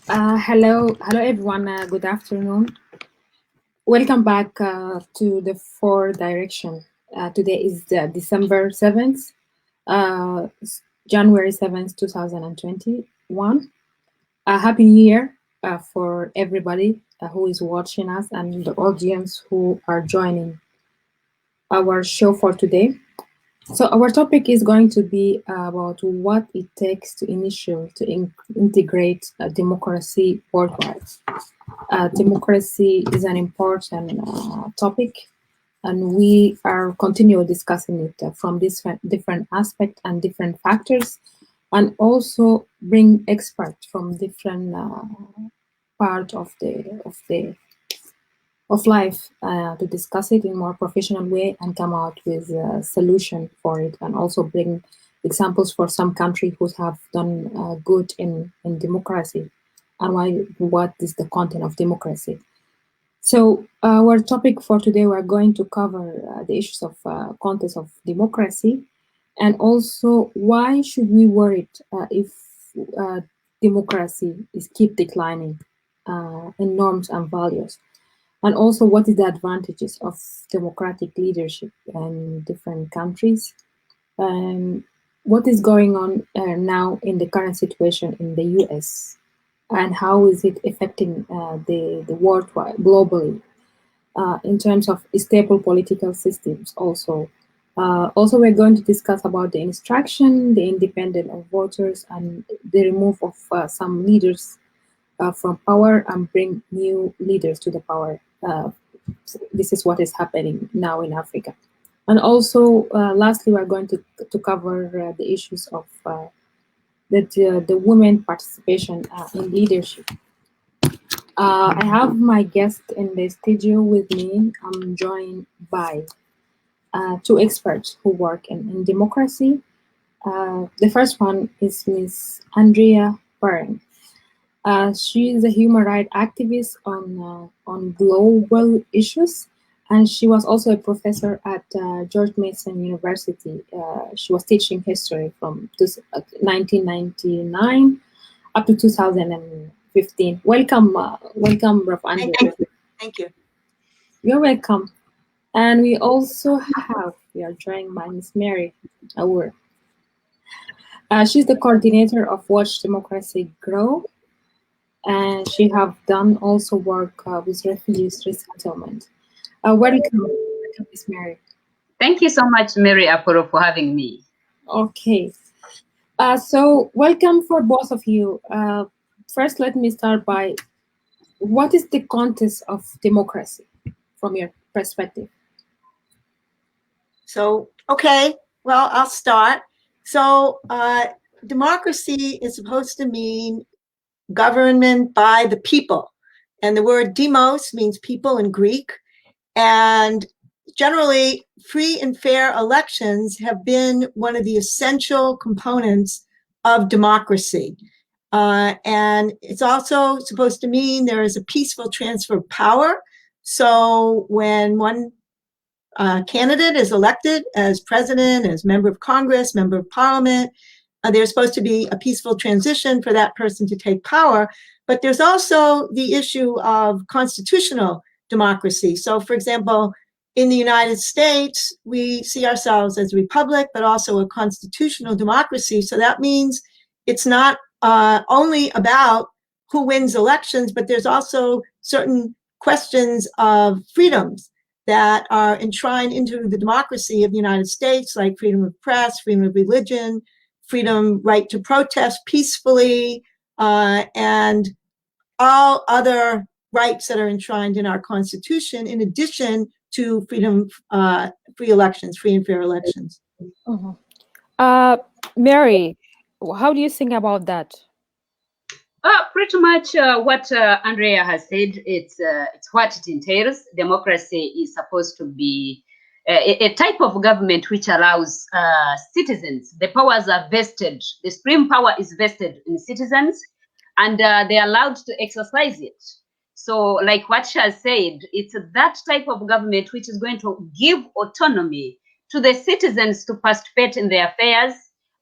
Hello everyone. Good afternoon. Welcome back to the Four Direction. Today is December 7th, January 7th, 2021. Happy New Year for everybody who is watching us and the audience who are joining our show for today. So our topic is going to be about what it takes to integrate democracy worldwide. Democracy is an important topic, and we are continue discussing it from different aspects and different factors, and also bring experts from different part of life to discuss it in more professional way and come out with a solution for it, and also bring examples for some country who have done good in democracy, and what is the content of democracy. So our topic for today, we're going to cover the issues of context of democracy, and also why should we worry if uh, democracy is keep declining in norms and values, and also what is the advantages of democratic leadership in different countries, and what is going on now in the current situation in the US, and how is it affecting the world globally in terms of stable political systems also. Also, we're going to discuss about the instruction, the independence of voters, and the remove of some leaders from power and bring new leaders to the power. This is what is happening now in Africa. And also, lastly, we're going to cover the issues of the women participation in leadership. I have my guest in the studio with me. I'm joined by two experts who work in democracy. The first one is Miss Andrea Barron. She is a human rights activist on global issues, and she was also a professor at George Mason University. She was teaching history from 1999 up to 2015. Welcome, Prof. Andrea. Thank you. Thank you. You're welcome. And we are joined by Miss Mary Uwere. She's the coordinator of Watch Democracy Grow, and she have done also work with refugees resettlement. Welcome, Miss Mary. Thank you so much, Mary Aporo, for having me. Okay. So welcome for both of you. First, let me start by what is the context of democracy from your perspective? So, okay, well, I'll start. So, democracy is supposed to mean government by the people. And the word demos means people in Greek. And generally, free and fair elections have been one of the essential components of democracy. And it's also supposed to mean there is a peaceful transfer of power. So when one candidate is elected as president, as member of Congress, member of parliament, there's supposed to be a peaceful transition for that person to take power. But there's also the issue of constitutional democracy. So, for example, in the United States, we see ourselves as a republic, but also a constitutional democracy. So that means it's not only about who wins elections, but there's also certain questions of freedoms that are enshrined into the democracy of the United States, like freedom of press, freedom of religion, freedom, right to protest peacefully, and all other rights that are enshrined in our Constitution, in addition to freedom, free elections, free and fair elections. Mm-hmm. Mary, how do you think about that? Pretty much what Andrea has said. It's what it entails. Democracy is supposed to be a type of government which allows citizens. The powers are vested. The supreme power is vested in citizens, and they're allowed to exercise it. So, like what she has said, it's that type of government which is going to give autonomy to the citizens to participate in their affairs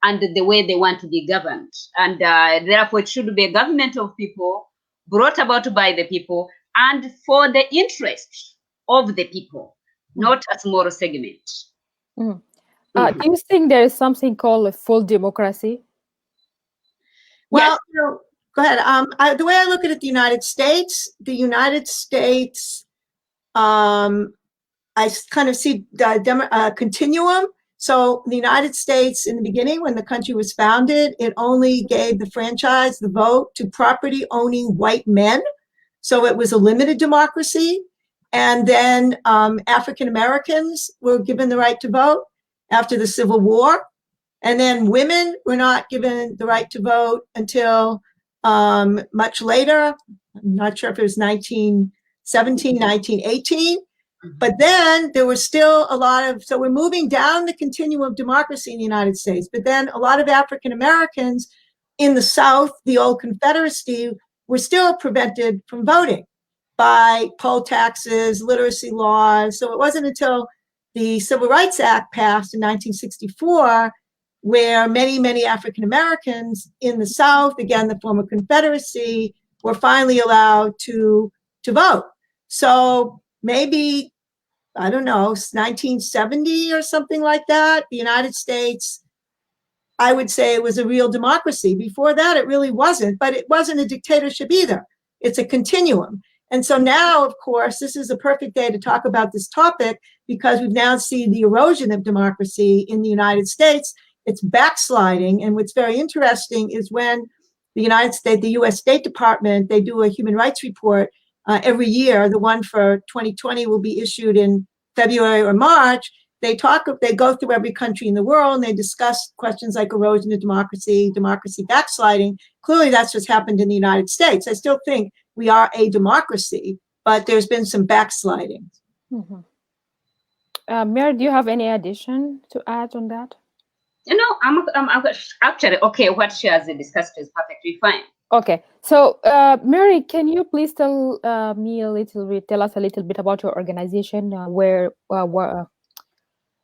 and the way they want to be governed. And therefore, it should be a government of people brought about by the people, and for the interest of the people, not a small segment. Do you think there is something called a full democracy? Well, go ahead. The way I look at it, the United States, I kind of see the continuum. So the United States, in the beginning, when the country was founded, it only gave the franchise, the vote, to property-owning white men. So it was a limited democracy. And then African Americans were given the right to vote after the Civil War. And then women were not given the right to vote until much later. I'm not sure if it was 1917, 1918. But then there was still a lot of, so we're moving down the continuum of democracy in the United States. But then a lot of African Americans in the South, the old Confederacy, were still prevented from voting by poll taxes, literacy laws. So it wasn't until the Civil Rights Act passed in 1964 where many, many African Americans in the South, again, the former Confederacy, were finally allowed to vote. So maybe, I don't know, 1970 or something like that, the United States, I would say it was a real democracy. Before that, it really wasn't, but it wasn't a dictatorship either. It's a continuum. And so now, of course, this is a perfect day to talk about this topic because we've now seen the erosion of democracy in the United States. It's backsliding. And what's very interesting is when the United States, the US State Department, they do a human rights report every year. The one for 2020 will be issued in February or March. They go through every country in the world and they discuss questions like erosion of democracy, democracy backsliding. Clearly, that's what's happened in the United States. I still think we are a democracy, but there's been some backsliding. Mary, do you have any addition to add on that? I'm actually okay. What she has discussed is perfectly fine. Okay, so Mary, can you please tell us a little bit about your organization, where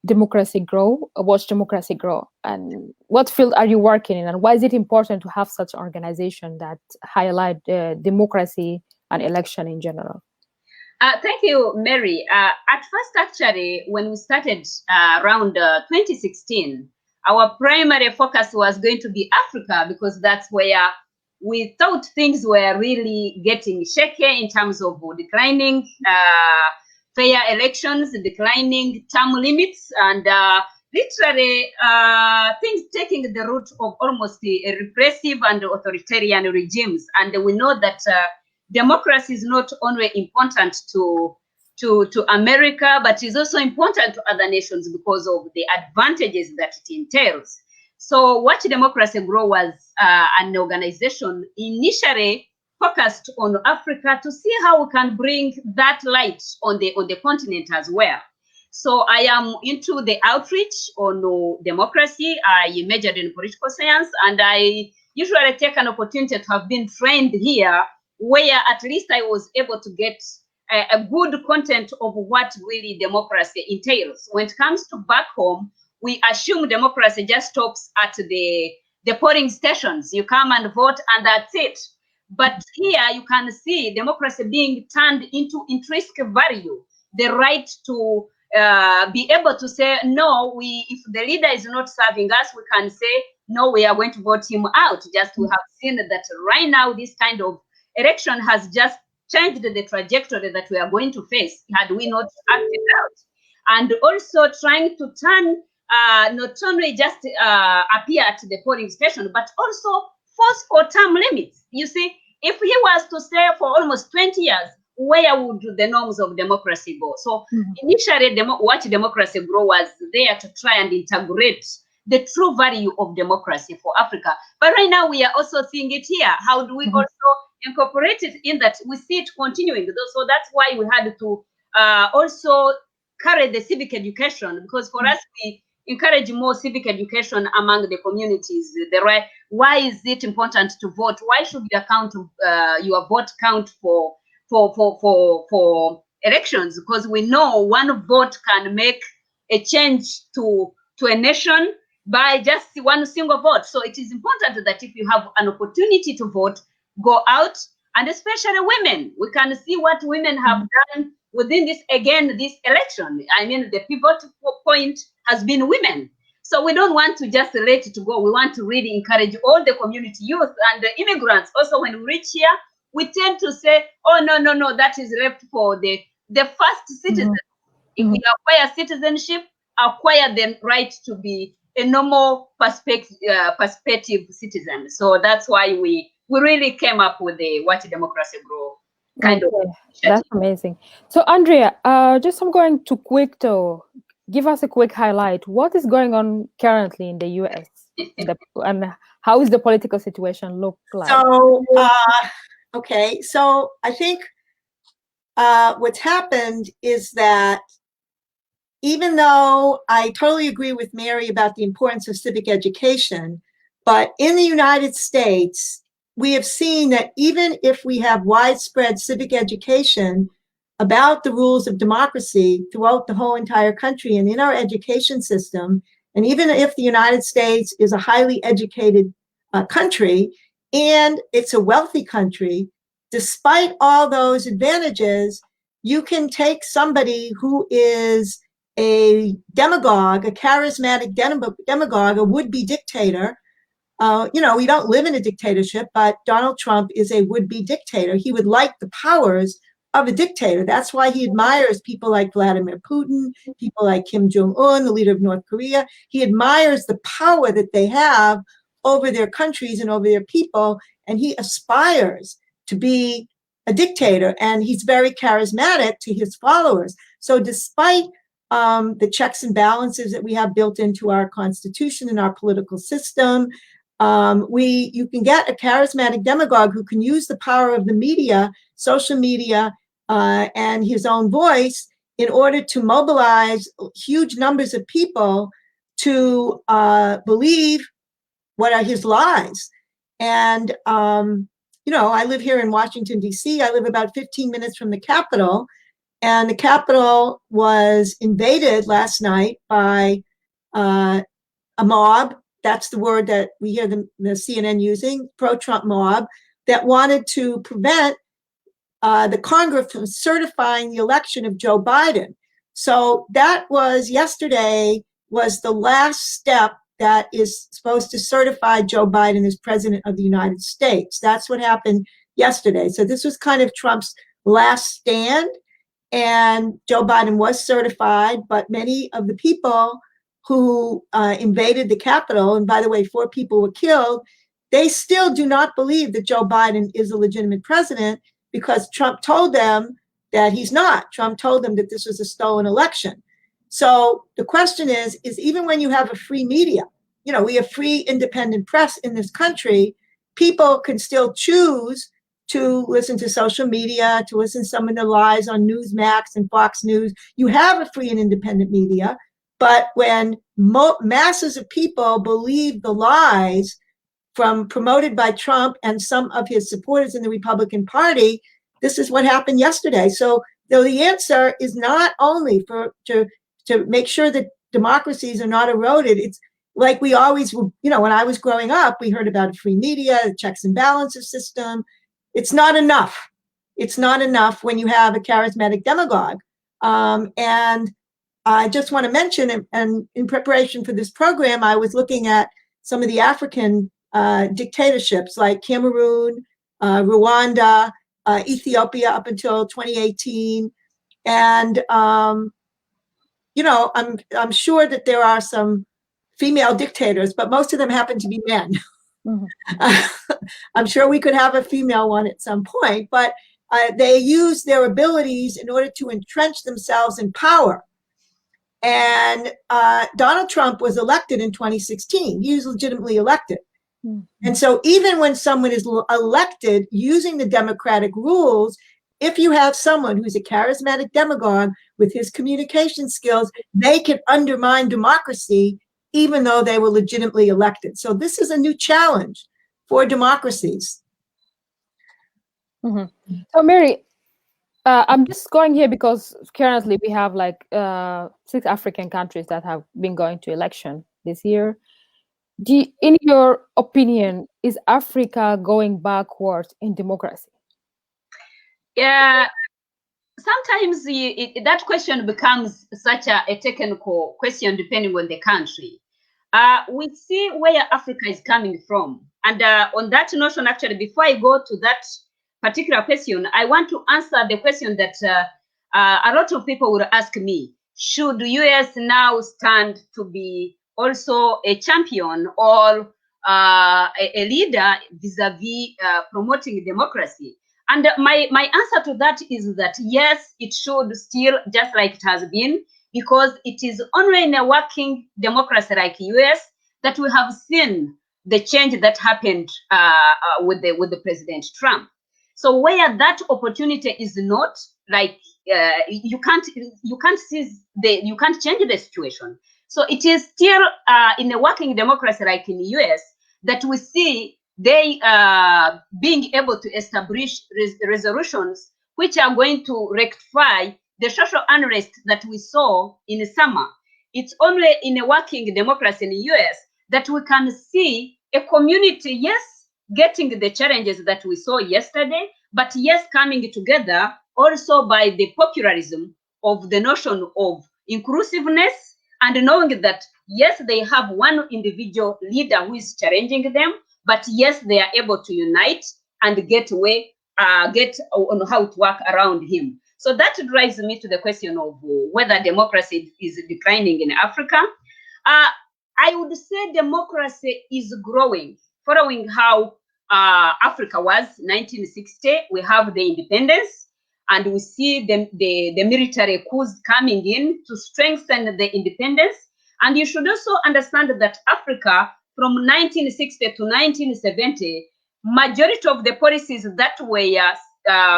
democracy grow, watch democracy grow, and what field are you working in, and why is it important to have such organization that highlight democracy and election in general? Thank you, Mary. At first, actually, when we started around 2016, our primary focus was going to be Africa because that's where we thought things were really getting shaky in terms of declining fair elections, declining term limits, and literally things taking the route of almost repressive and authoritarian regimes. And we know that democracy is not only important to America, but is also important to other nations because of the advantages that it entails. So Watch Democracy Grow was an organization initially focused on Africa to see how we can bring that light on the continent as well. So I am into the outreach on democracy. I majored in political science, and I usually take an opportunity to have been trained here, where at least I was able to get a good content of what really democracy entails. When it comes to back home, we assume democracy just stops at the polling stations. You come and vote and that's it. But here you can see democracy being turned into intrinsic value, the right to be able to say, no, if the leader is not serving us, we can say, no, we are going to vote him out. Just we have seen that right now, this kind of election has just changed the trajectory that we are going to face had we not acted out. And also trying to turn, not only just appear at the polling station, but also force for term limits. You see, if he was to stay for almost 20 years, where would the norms of democracy go? So initially, Watch Democracy Grow was there to try and integrate the true value of democracy for Africa. But right now, we are also seeing it here. How do we also incorporate it in that we see it continuing? So that's why we had to also carry the civic education, because for us, we encourage more civic education among the communities. The right, why is it important to vote? Why should your vote count for elections? Because we know one vote can make a change to a nation by just one single vote. So it is important that if you have an opportunity to vote, go out and especially women. We can see what women have done within this election. I mean, the pivot point has been women. So we don't want to just let it go. We want to really encourage all the community youth and the immigrants. Also, when we reach here, we tend to say, oh, no, that is left for the first citizen. If we acquire citizenship, acquire the right to be a normal perspective citizen. So that's why we really came up with the What Democracy Grow kind of initiative. That's amazing. So Andrea, I'm going to give us a quick highlight. What is going on currently in the US and how is the political situation look like? So, okay. So I think what's happened is that even though I totally agree with Mary about the importance of civic education, but in the United States, we have seen that even if we have widespread civic education about the rules of democracy throughout the whole entire country and in our education system, and even if the United States is a highly educated country and it's a wealthy country, despite all those advantages, you can take somebody who is a demagogue, a charismatic demagogue, a would-be dictator. We don't live in a dictatorship, but Donald Trump is a would-be dictator. He would like the powers of a dictator. That's why he admires people like Vladimir Putin, people like Kim Jong-un, the leader of North Korea. He admires the power that they have over their countries and over their people, and he aspires to be a dictator, and he's very charismatic to his followers. So despite the checks and balances that we have built into our constitution and our political system, you can get a charismatic demagogue who can use the power of the media, social media, and his own voice in order to mobilize huge numbers of people to believe what are his lies. And, I live here in Washington, D.C. I live about 15 minutes from the Capitol. And the Capitol was invaded last night by a mob. That's the word that we hear the CNN using, pro-Trump mob, that wanted to prevent the Congress from certifying the election of Joe Biden. So that was yesterday was the last step that is supposed to certify Joe Biden as president of the United States. That's what happened yesterday. So this was kind of Trump's last stand. And Joe Biden was certified, but many of the people who invaded the Capitol, and by the way, 4 people were killed, they still do not believe that Joe Biden is a legitimate president because Trump told them that he's not. Trump told them that this was a stolen election. So the question is even when you have a free media, we have free independent press in this country, people can still choose to listen to social media, to listen to some of the lies on Newsmax and Fox News. You have a free and independent media, but when masses of people believe the lies promoted by Trump and some of his supporters in the Republican Party, this is what happened yesterday. So the answer is not only to make sure that democracies are not eroded. It's like we always, when I was growing up, we heard about a free media, a checks and balances system. It's not enough. It's not enough when you have a charismatic demagogue. And I just want to mention, and in preparation for this program, I was looking at some of the African dictatorships like Cameroon, Rwanda, Ethiopia up until 2018. And, I'm sure that there are some female dictators, but most of them happen to be men. I'm sure we could have a female one at some point, but they use their abilities in order to entrench themselves in power. And Donald Trump was elected in 2016. He was legitimately elected. And so even when someone is elected using the democratic rules, if you have someone who's a charismatic demagogue with his communication skills, they can undermine democracy even though they were legitimately elected. So this is a new challenge for democracies. So Mary, I'm just going here because currently we have like 6 African countries that have been going to election this year. In your opinion, is Africa going backwards in democracy? Yeah, sometimes that question becomes such a technical question depending on the country. We see where Africa is coming from. And on that notion, actually, before I go to that particular question, I want to answer the question that a lot of people would ask me. Should US now stand to be also a champion or a leader vis-a-vis promoting democracy? And my answer to that is that yes, it should still, just like it has been, because it is only in a working democracy like US that we have seen the change that happened with the President Trump. So where that opportunity is not, like you can't change the situation. So it is still in a working democracy like in the US that we see they being able to establish resolutions which are going to rectify the social unrest that we saw in the summer. It's only in a working democracy in the US that we can see a community, yes, getting the challenges that we saw yesterday, but yes, coming together also by the popularism of the notion of inclusiveness and knowing that, yes, they have one individual leader who is challenging them, but yes, they are able to unite and get on how to work around him. So that drives me to the question of whether democracy is declining in Africa. I would say democracy is growing, following how Africa was 1960. We have the independence, and we see the military coups coming in to strengthen the independence. And you should also understand that Africa, from 1960 to 1970, majority of the policies that were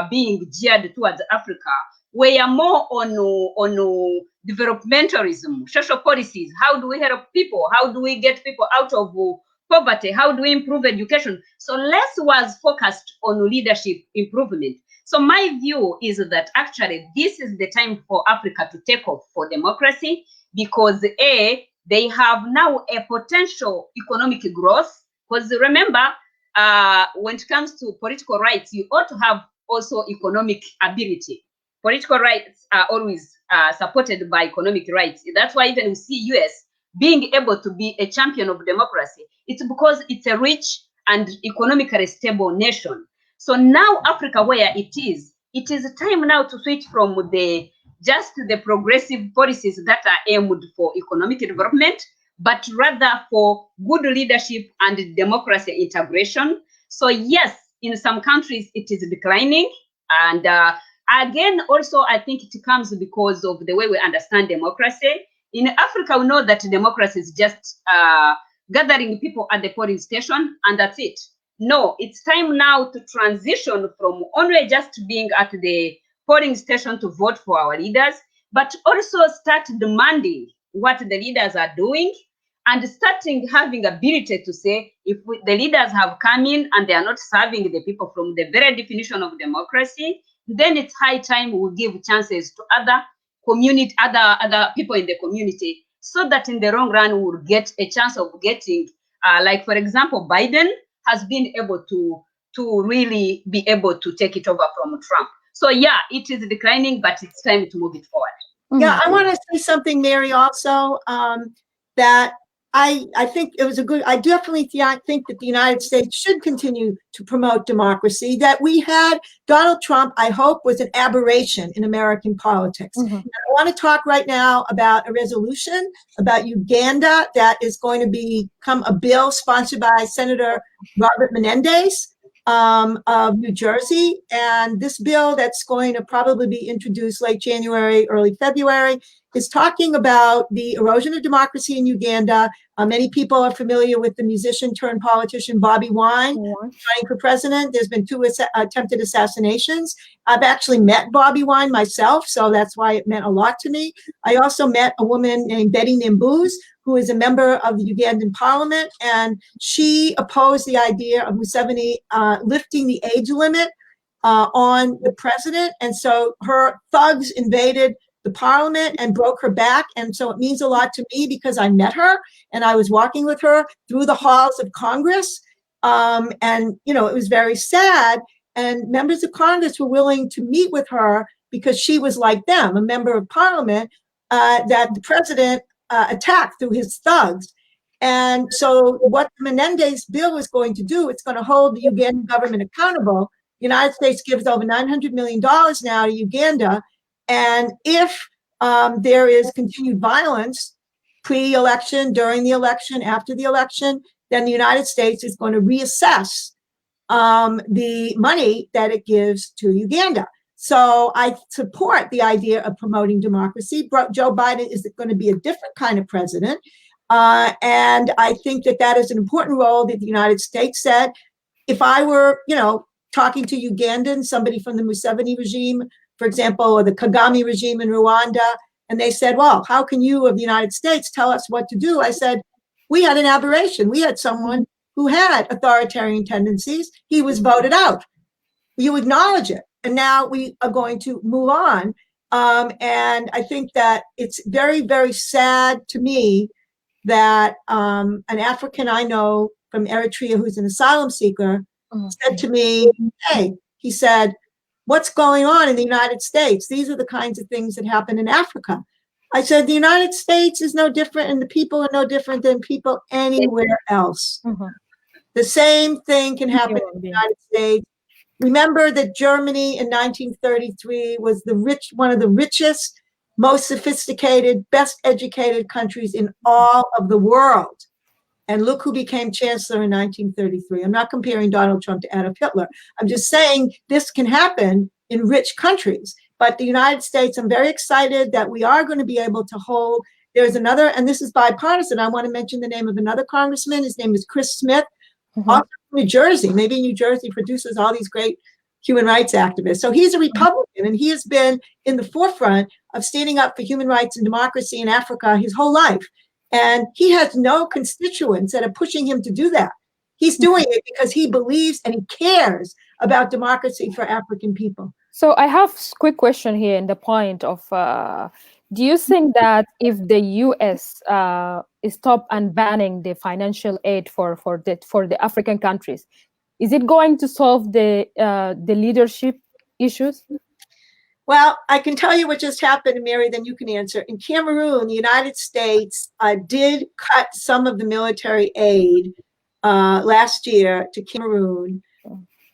being geared towards Africa were more on developmentalism, social policies. How do we help people? How do we get people out of poverty? How do we improve education? So less was focused on leadership improvement. So my view is that actually this is the time for Africa to take off for democracy, because they have now a potential economic growth. Because remember, when it comes to political rights, you ought to have also economic ability. Political rights are always supported by economic rights. That's why even we see US being able to be a champion of democracy. It's because it's a rich and economically stable nation. So now Africa, where it is time now to switch from the progressive policies that are aimed for economic development, but rather for good leadership and democracy integration. So yes, in some countries it is declining. And again, also, I think it comes because of the way we understand democracy. In Africa, we know that democracy is just gathering people at the polling station, and that's it. No, it's time now to transition from only just being at the polling station to vote for our leaders, but also start demanding what the leaders are doing and starting having ability to say, if the leaders have come in and they are not serving the people from the very definition of democracy, then it's high time we give chances to other people in the community, so that in the long run we'll get a chance of getting, like for example, Biden has been able to really be able to take it over from Trump. So yeah, it is declining, but it's time to move it forward. Yeah, I want to say something, Mary, also, that I think it was I definitely think that the United States should continue to promote democracy. That we had Donald Trump, I hope, was an aberration in American politics. I want to talk right now about a resolution about Uganda that is going to become a bill sponsored by Senator Robert Menendez of New Jersey. And this bill that's going to probably be introduced late January, early February, is talking about the erosion of democracy in Uganda. Many people are familiar with the musician turned politician Bobby Wine running for president. There's been 2 attempted assassinations. I've actually met Bobby Wine myself, so that's why it meant a lot to me. I also met a woman named Betty Nimbuz, who is a member of the Ugandan parliament, and she opposed the idea of Museveni lifting the age limit on the president. And so her thugs invaded the parliament and broke her back. And so it means a lot to me because I met her and I was walking with her through the halls of Congress. And, you know, it was very sad. and members of Congress were willing to meet with her because she was like them, a member of parliament that the president attacked through his thugs. And so what Menendez bill is going to do, it's going to hold the Ugandan government accountable. The United States gives over $900 million now to Uganda. And if there is continued violence pre-election, during the election, after the election, then the United States is going to reassess the money that it gives to Uganda. So I support the idea of promoting democracy. Joe Biden is going to be a different kind of president. And I think that that is an important role that the United States said. If I were, talking to Ugandans, somebody from the Museveni regime, for example, or the Kagame regime in Rwanda, and they said, well, how can you of the United States tell us what to do? I said, we had an aberration. We had someone who had authoritarian tendencies. He was voted out. You acknowledge it. And now we are going to move on. And I think that it's very, very sad to me that an African I know from Eritrea who's an asylum seeker said to me, hey, he said, what's going on in the United States? These are the kinds of things that happen in Africa. I said, the United States is no different and the people are no different than people anywhere else. The same thing can happen in the United States. Remember that Germany in 1933 was one of the richest, most sophisticated, best educated countries in all of the world. And look who became chancellor in 1933. I'm not comparing Donald Trump to Adolf Hitler. I'm just saying this can happen in rich countries. But the United States, I'm very excited that we are going to be able to hold. There's another, and this is bipartisan. I want to mention the name of another congressman. His name is Chris Smith, also from New Jersey. Maybe New Jersey produces all these great human rights activists. So he's a Republican, and he has been in the forefront of standing up for human rights and democracy in Africa his whole life. And he has no constituents that are pushing him to do that. He's doing it because he believes and he cares about democracy for African people. So I have a quick question here in the point of, do you think that if the U.S. stop banning the financial aid for the African countries, is it going to solve the leadership issues? Well, I can tell you what just happened, Mary, then you can answer. In Cameroon, the United States did cut some of the military aid last year to Cameroon.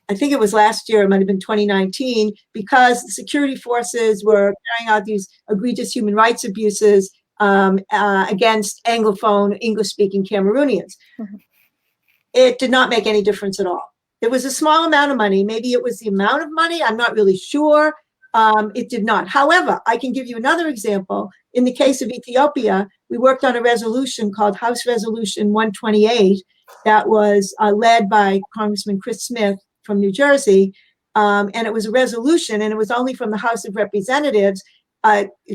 I think it was last year, it might have been 2019, because the security forces were carrying out these egregious human rights abuses against Anglophone, English-speaking Cameroonians. It did not make any difference at all. It was a small amount of money. Maybe it was the amount of money. I'm not really sure. It did not. However, I can give you another example. In the case of Ethiopia, we worked on a resolution called House Resolution 128 that was led by Congressman Chris Smith from New Jersey. And it was a resolution, and it was only from the House of Representatives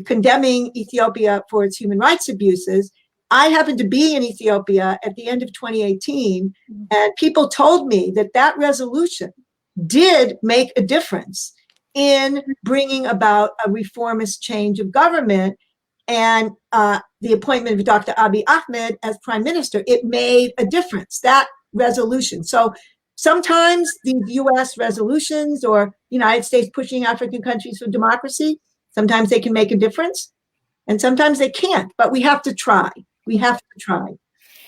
condemning Ethiopia for its human rights abuses. I happened to be in Ethiopia at the end of 2018, and people told me that that resolution did make a difference in bringing about a reformist change of government and the appointment of Dr. Abiy Ahmed as prime minister. It made a difference, that resolution. So sometimes these US resolutions or United States pushing African countries for democracy, sometimes they can make a difference and sometimes they can't, but we have to try. We have to try.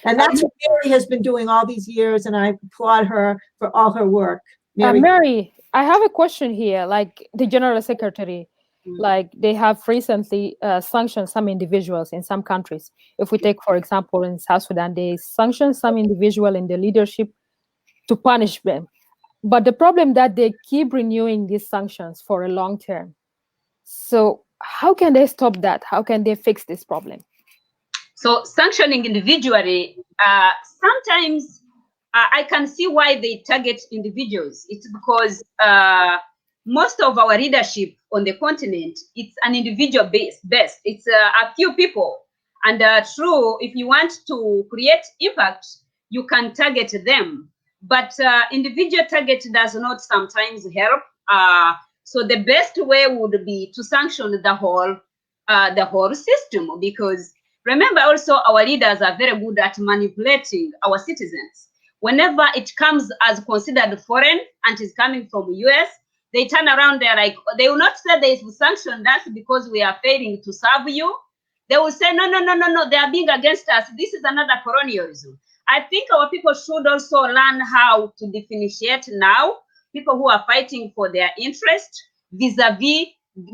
And that's what Mary has been doing all these years, and I applaud her for all her work. Mary, I have a question here. Like the General Secretary, like they have recently sanctioned some individuals in some countries. If we take, for example, in South Sudan, they sanctioned some individual in the leadership to punish them. But the problem that they keep renewing these sanctions for a long term. So how can they stop that? How can they fix this problem? So sanctioning individually, sometimes I can see why they target individuals. It's because most of our leadership on the continent, it's an individual based. It's a few people. And true, if you want to create impact, you can target them. But individual target does not sometimes help. So the best way would be to sanction the whole system, because remember also our leaders are very good at manipulating our citizens. whenever it comes as considered foreign and is coming from US, they turn around, they're like, they will not say they sanctioned us because we are failing to serve you. They will say, no, they are being against us. This is another colonialism. I think our people should also learn how to differentiate now people who are fighting for their interest vis-a-vis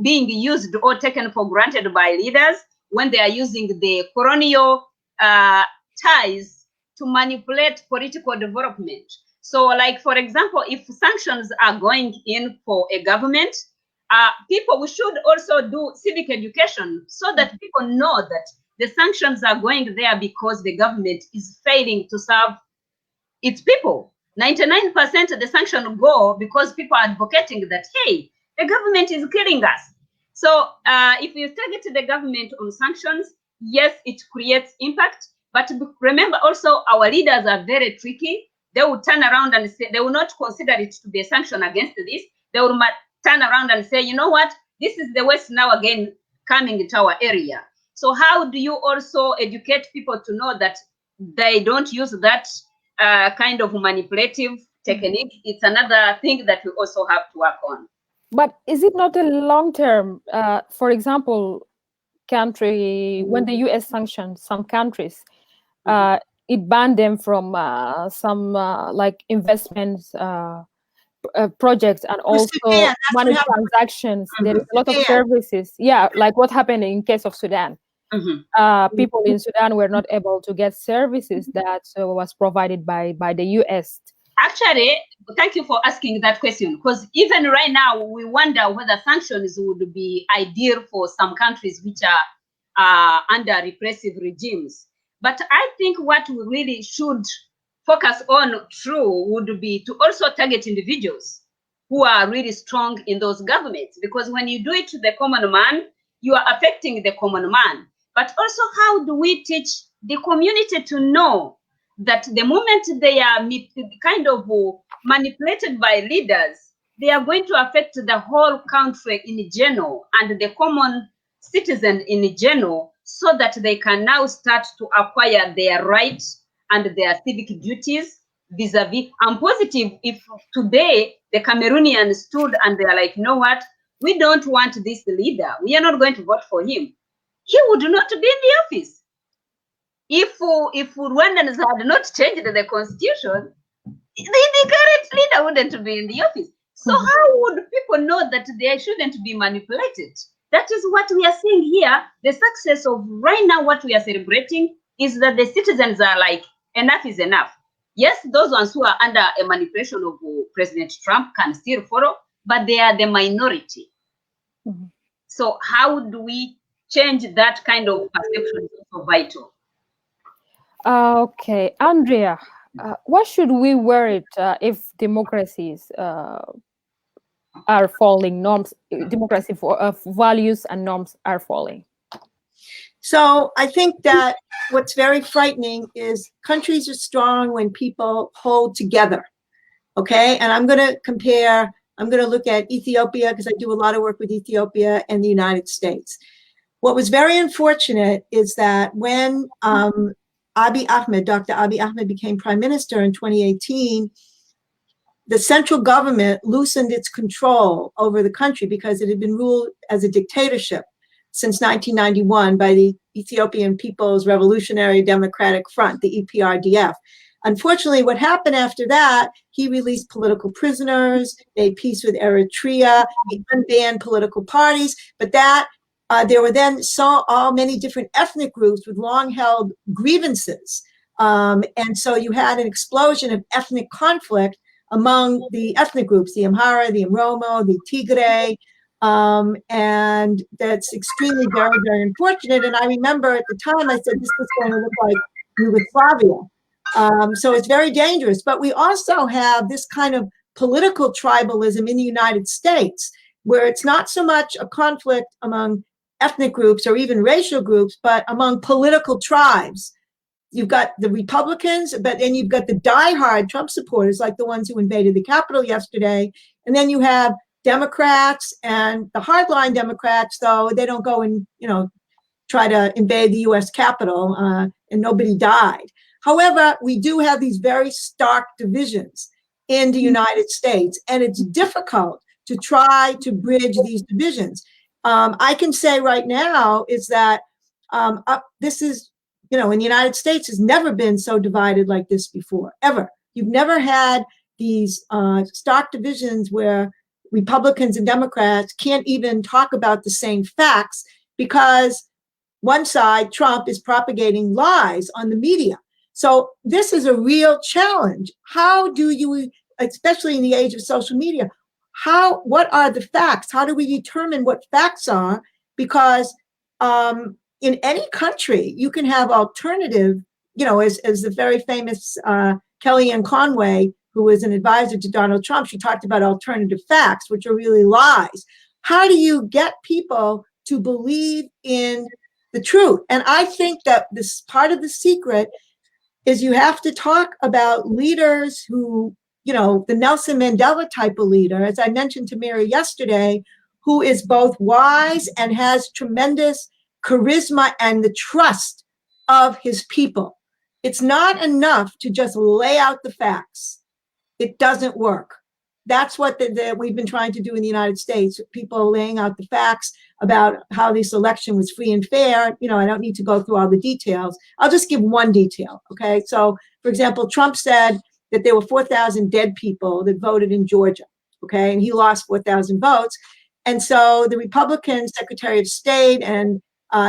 being used or taken for granted by leaders when they are using the colonial ties to manipulate political development. So, like, for example, if sanctions are going in for a government, we should also do civic education so that people know that the sanctions are going there because the government is failing to serve its people. 99% of the sanctions go because people are advocating that, hey, the government is killing us. So if you target the government on sanctions, yes, it creates impact. But remember also, our leaders are very tricky. They will turn around and say, they will not consider it to be a sanction against this. They will turn around and say, you know what, this is the West now again coming into our area. So how do you also educate people to know that they don't use that kind of manipulative technique? It's another thing that we also have to work on. But is it not a long-term, for example, country, when the US sanctioned some countries, it banned them from some like investments, projects, and also money transactions. There is a lot of services. Yeah, like what happened in case of Sudan. People in Sudan were not able to get services that was provided by the US. Actually, thank you for asking that question, because even right now, we wonder whether sanctions would be ideal for some countries which are under repressive regimes. But I think what we really should focus on would be to also target individuals who are really strong in those governments, because when you do it to the common man, you are affecting the common man. But also, how do we teach the community to know that the moment they are kind of manipulated by leaders, they are going to affect the whole country in general and the common citizen in general, so that they can now start to acquire their rights and their civic duties vis-a-vis. I'm positive if today the Cameroonians stood and they're like, you know what, we don't want this leader, we are not going to vote for him, he would not be in the office. If Rwandans had not changed the constitution, the current leader wouldn't be in the office. So how would people know that they shouldn't be manipulated? That is what we are seeing here. The success of right now, what we are celebrating, is that the citizens are like, enough is enough. Yes, those ones who are under a manipulation of President Trump can still follow, but they are the minority. So how do we change that kind of perception? Is so vital. Okay, Andrea, what should we worry if democracies are falling, democracy values and norms are falling? So I think that what's very frightening is countries are strong when people hold together, okay? And I'm going to look at Ethiopia, because I do a lot of work with Ethiopia and the United States. What was very unfortunate is that when Dr. Abiy Ahmed became prime minister in 2018, the central government loosened its control over the country because it had been ruled as a dictatorship since 1991 by the Ethiopian People's Revolutionary Democratic Front, the EPRDF. Unfortunately, what happened after that, he released political prisoners, made peace with Eritrea, he unbanned political parties, but that there were then many different ethnic groups with long-held grievances. And so you had an explosion of ethnic conflict among the ethnic groups, the Amhara, the Oromo, the Tigray, and that's extremely, very, very unfortunate. And I remember at the time I said this was going to look like Yugoslavia. So it's very dangerous. But we also have this kind of political tribalism in the United States, where it's not so much a conflict among ethnic groups or even racial groups, but among political tribes. You've got the Republicans, but then you've got the diehard Trump supporters, like the ones who invaded the Capitol yesterday. And then you have Democrats and the hardline Democrats, though they don't go and, try to invade the US Capitol, and nobody died. However, we do have these very stark divisions in the United States, and it's difficult to try to bridge these divisions. I can say right now is that this is, in the United States has never been so divided like this before, ever. You've never had these stark divisions where Republicans and Democrats can't even talk about the same facts because one side, Trump, is propagating lies on the media. So this is a real challenge. How do you, especially in the age of social media, what are the facts? How do we determine what facts are? Because in any country, you can have alternative, as the very famous Kellyanne Conway, who was an advisor to Donald Trump, she talked about alternative facts, which are really lies. How do you get people to believe in the truth? And I think that this part of the secret is you have to talk about leaders who, the Nelson Mandela type of leader, as I mentioned to Mary yesterday, who is both wise and has tremendous charisma and the trust of his people. It's not enough to just lay out the facts. It doesn't work. That's what we've been trying to do in the United States. People are laying out the facts about how this election was free and fair. I don't need to go through all the details. I'll just give one detail, okay? So, for example, Trump said that there were 4,000 dead people that voted in Georgia, okay? And he lost 4,000 votes. And so the Republican Secretary of State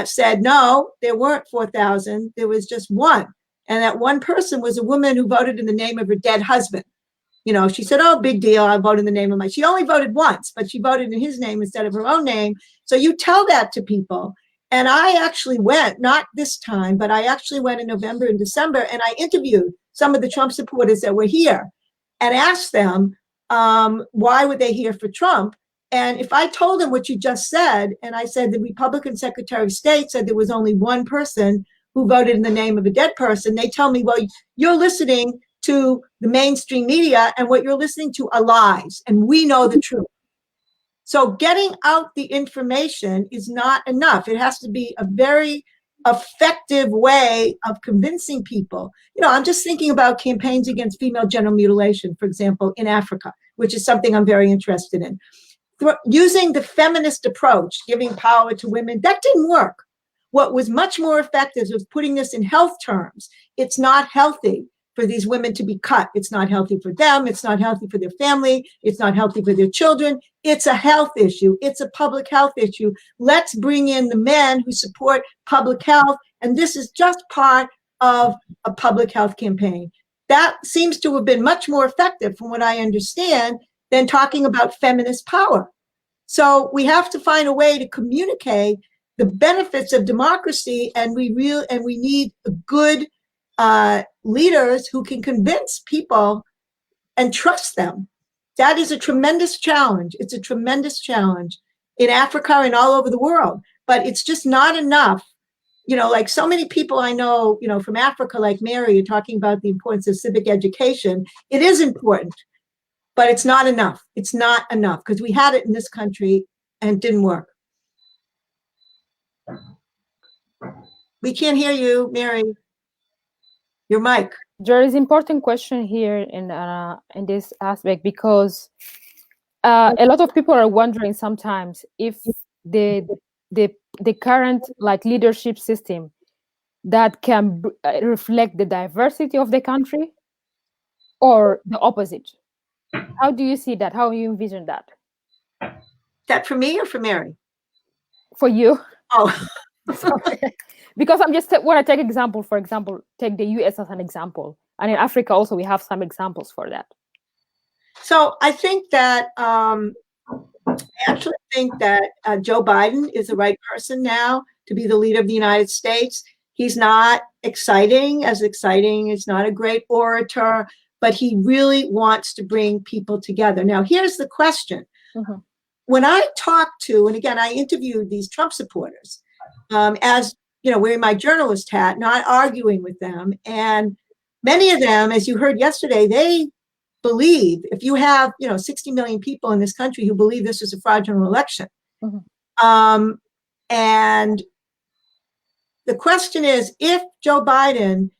said, no, there weren't 4,000. There was just one. And that one person was a woman who voted in the name of her dead husband. She said, oh, big deal. I voted in the name of she only voted once, but she voted in his name instead of her own name. So you tell that to people. And I actually went, not this time, but I actually went in November and December, and I interviewed some of the Trump supporters that were here and asked them, why were they here for Trump? And if I told them what you just said, and I said the Republican Secretary of State said there was only one person who voted in the name of a dead person, they tell me, well, you're listening to the mainstream media, and what you're listening to are lies, and we know the truth. So getting out the information is not enough. It has to be a very effective way of convincing people. I'm just thinking about campaigns against female genital mutilation, for example, in Africa, which is something I'm very interested in. Using the feminist approach, giving power to women, that didn't work. What was much more effective was putting this in health terms. It's not healthy for these women to be cut. It's not healthy for them. It's not healthy for their family. It's not healthy for their children. It's a health issue. It's a public health issue. Let's bring in the men who support public health. And this is just part of a public health campaign. That seems to have been much more effective, from what I understand, than talking about feminist power. So we have to find a way to communicate the benefits of democracy, and we need a good leaders who can convince people and trust them. That is a tremendous challenge. It's a tremendous challenge in Africa and all over the world, but it's just not enough. Like so many people I know, from Africa, like Mary, are talking about the importance of civic education. It is important, but it's not enough. It's not enough because we had it in this country and it didn't work. We can't hear you, Mary. Your mic. There is important question here in this aspect, because a lot of people are wondering sometimes if the current leadership system that can reflect the diversity of the country, or the opposite. How do you see that? How you envision that? That for me or for Mary? For you. Oh. Because I'm just want to take example. For example, take the US as an example, and in Africa also we have some examples for that. So I think that I actually think that Joe Biden is the right person now to be the leader of the United States. He's not exciting. He's not a great orator, but he really wants to bring people together. Now, here's the question. Mm-hmm. When I talk to, and again, I interviewed these Trump supporters, as wearing my journalist hat, not arguing with them. And many of them, as you heard yesterday, they believe, if you have 60 million people in this country who believe this is a fraudulent election. Mm-hmm. And the question is, if Joe Biden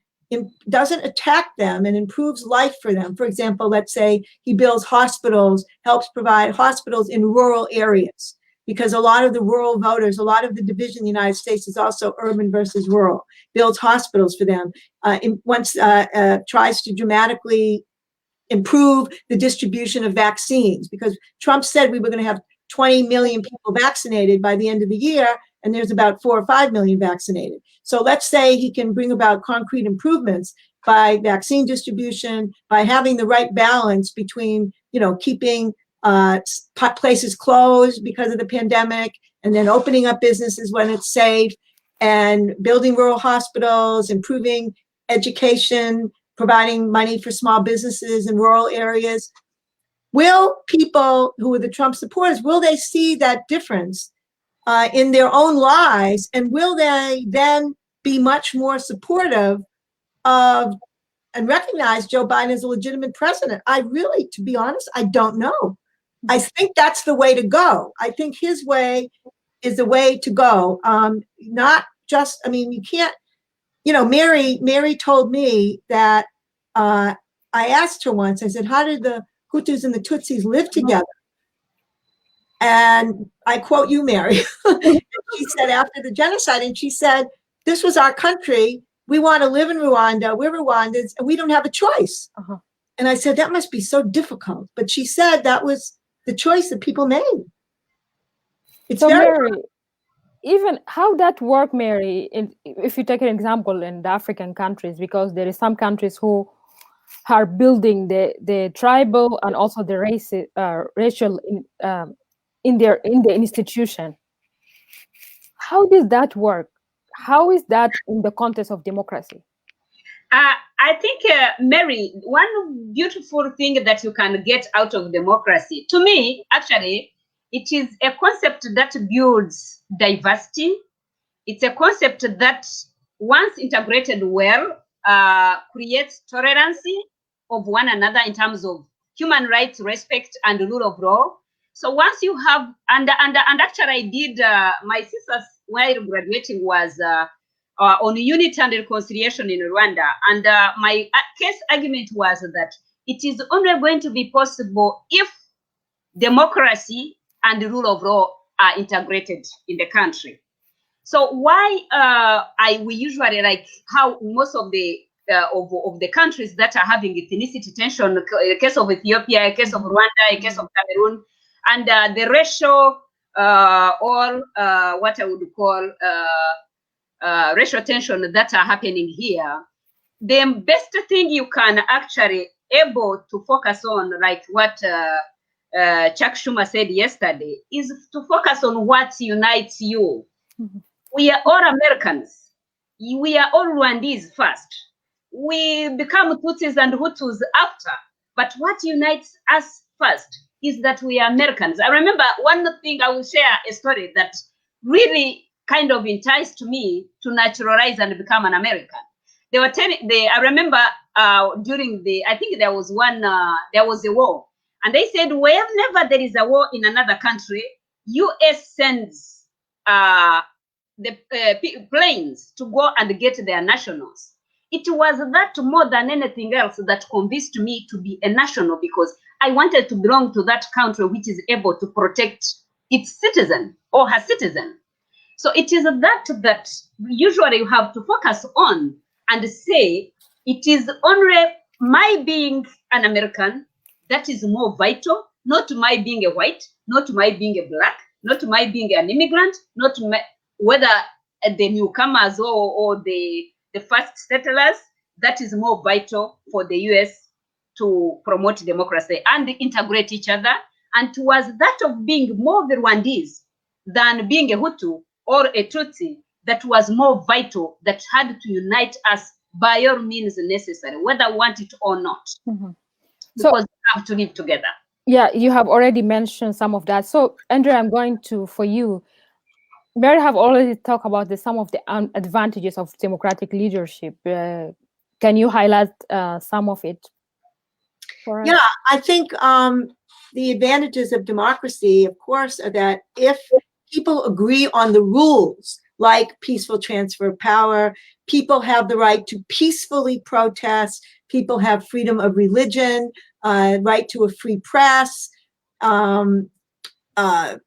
doesn't attack them and improves life for them. For example, let's say he builds hospitals, helps provide hospitals in rural areas, because a lot of the rural voters, a lot of the division in the United States is also urban versus rural, builds hospitals for them, tries to dramatically improve the distribution of vaccines, because Trump said we were going to have 20 million people vaccinated by the end of the year, and there's about 4 or 5 million vaccinated. So let's say he can bring about concrete improvements by vaccine distribution, by having the right balance between, keeping places closed because of the pandemic, and then opening up businesses when it's safe, and building rural hospitals, improving education, providing money for small businesses in rural areas. Will people who are the Trump supporters, will they see that difference in their own lives? And will they then be much more supportive of and recognize Joe Biden as a legitimate president? I really, to be honest, I don't know. I think that's the way to go. I think his way is the way to go. Not just, you can't, Mary told me that, I asked her once, I said, how did the Hutus and the Tutsis live together? And I quote you, Mary. She said after the genocide, and she said, this was our country. We want to live in Rwanda. We're Rwandans, and we don't have a choice. And I said, that must be so difficult. But she said that was the choice that people made. It's so very Mary, even how that work, Mary, if you take an example in the African countries, because there is some countries who are building the tribal and also the racial in the institution. How does that work? How is that in the context of democracy? I think, Mary, one beautiful thing that you can get out of democracy, to me, actually, it is a concept that builds diversity. It's a concept that, once integrated well, creates tolerance of one another in terms of human rights, respect, and rule of law. So once you have, and actually I did, my thesis while graduating was on unity and reconciliation in Rwanda. And my case argument was that it is only going to be possible if democracy and the rule of law are integrated in the country. So why we usually, like how most of the countries that are having ethnicity tension, a case of Ethiopia, a case of Rwanda, a case of Cameroon, and the racial or what I would call racial tension that are happening here, the best thing you can actually able to focus on, like what Chuck Schumer said yesterday, is to focus on what unites you. We are all Americans. We are all Rwandese first. We become Tutsis and Hutus after. But what unites us first is that we are Americans. I remember one thing, I will share a story that really kind of enticed me to naturalize and become an American. They were telling, I remember during I think there was a war. And they said, whenever there is a war in another country, US sends the planes to go and get their nationals. It was that more than anything else that convinced me to be a national, because I wanted to belong to that country which is able to protect its citizen or her citizen. So it is that usually you have to focus on and say, it is only my being an American that is more vital, not my being a white, not my being a black, not my being an immigrant, not whether the newcomers or the first settlers. That is more vital for the US to promote democracy and integrate each other. And towards that of being more Rwandese than being a Hutu or a Tutsi, that was more vital, that had to unite us by all means necessary, whether we want it or not. Mm-hmm. Because we have to live together. Yeah, you have already mentioned some of that. So, Andrea, I'm going to, for you, Mary have already talked about some of the advantages of democratic leadership. Can you highlight some of it for us? Yeah, I think the advantages of democracy, of course, are that if people agree on the rules, like peaceful transfer of power. People have the right to peacefully protest. People have freedom of religion, right to a free press.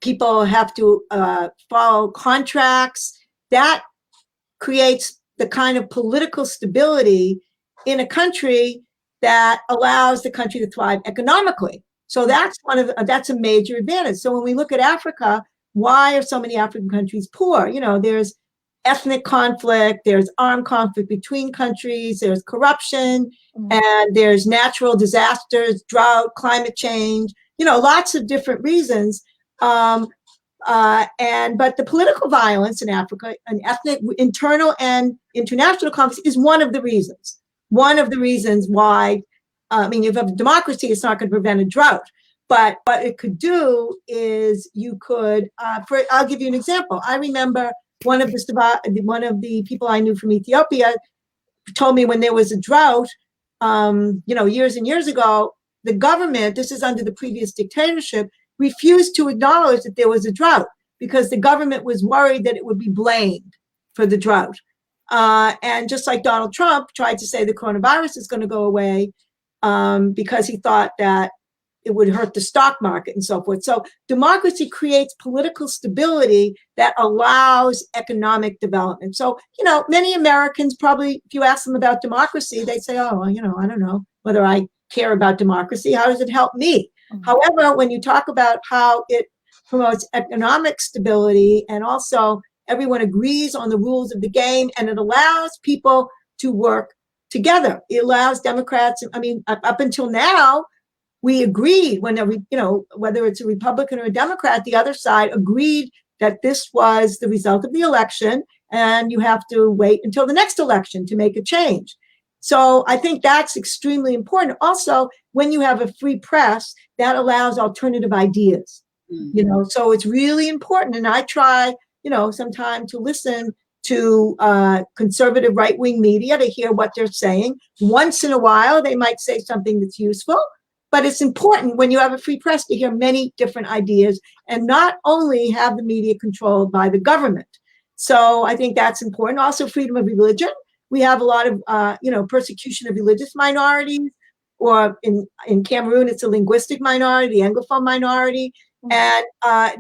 People have to follow contracts. That creates the kind of political stability in a country that allows the country to thrive economically. So that's that's a major advantage. So when we look at Africa, why are so many African countries poor? You know, there's ethnic conflict, there's armed conflict between countries, there's corruption, and there's natural disasters, drought, climate change, you know, lots of different reasons. But the political violence in Africa, and ethnic, internal and international conflicts, is one of the reasons. One of the reasons why, I mean, if you have a democracy, it's not going to prevent a drought. But what it could do is you could, I'll give you an example. I remember one of the people I knew from Ethiopia told me when there was a drought, you know, years and years ago, the government, this is under the previous dictatorship, refused to acknowledge that there was a drought because the government was worried that it would be blamed for the drought. And just like Donald Trump tried to say the coronavirus is going to go away because he thought that it would hurt the stock market and so forth. So democracy creates political stability that allows economic development. So, you know, many Americans probably, if you ask them about democracy, they say, oh, well, you know, I don't know whether I care about democracy. How does it help me? However, when you talk about how it promotes economic stability, and also everyone agrees on the rules of the game, and it allows people to work together. It allows Democrats, I mean, up until now, we agreed whenever, you know, whether it's a Republican or a Democrat, the other side agreed that this was the result of the election, and you have to wait until the next election to make a change. So I think that's extremely important. Also, when you have a free press, that allows alternative ideas, you know, so it's really important. And I try, you know, sometimes to listen to conservative right-wing media to hear what they're saying. Once in a while, they might say something that's useful, but it's important when you have a free press to hear many different ideas and not only have the media controlled by the government. So I think that's important. Also, freedom of religion. We have a lot of, you know, persecution of religious minorities, or in Cameroon, it's a linguistic minority, the Anglophone minority. And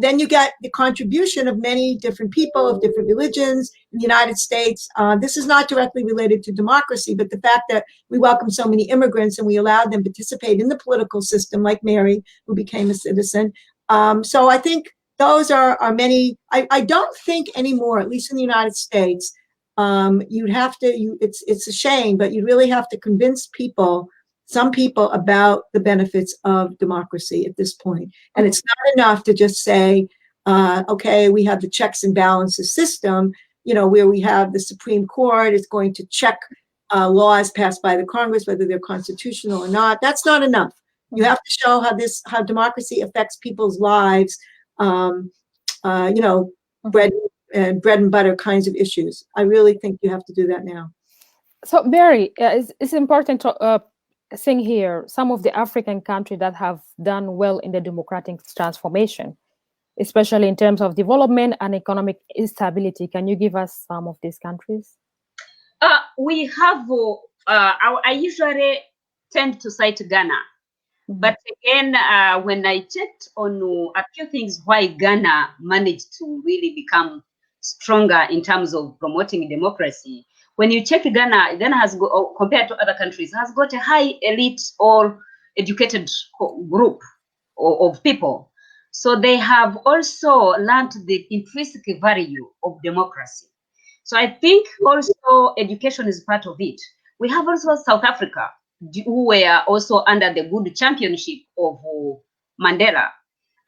then you get the contribution of many different people of different religions in the United States. This is not directly related to democracy, but the fact that we welcome so many immigrants and we allowed them to participate in the political system, like Mary, who became a citizen. So I think those are many. I don't think anymore, at least in the United States, you'd have to, it's a shame, but you really have to convince people, some people, about the benefits of democracy at this point. And it's not enough to just say, okay, we have the checks and balances system, you know, where we have the Supreme Court is going to check laws passed by the Congress, whether they're constitutional or not. That's not enough. You have to show how democracy affects people's lives, you know, bread and butter kinds of issues. I really think you have to do that now. So, Barry, it's important to sing here some of the African countries that have done well in the democratic transformation, especially in terms of development and economic stability. Can you give us some of these countries? We have, I usually tend to cite Ghana. But again, when I checked on a few things why Ghana managed to really become stronger in terms of promoting democracy, when you check Ghana has got, compared to other countries, has got a high elite or educated group of people. So they have also learned the intrinsic value of democracy. So I think also education is part of it. We have also South Africa, who were also under the good championship of Mandela,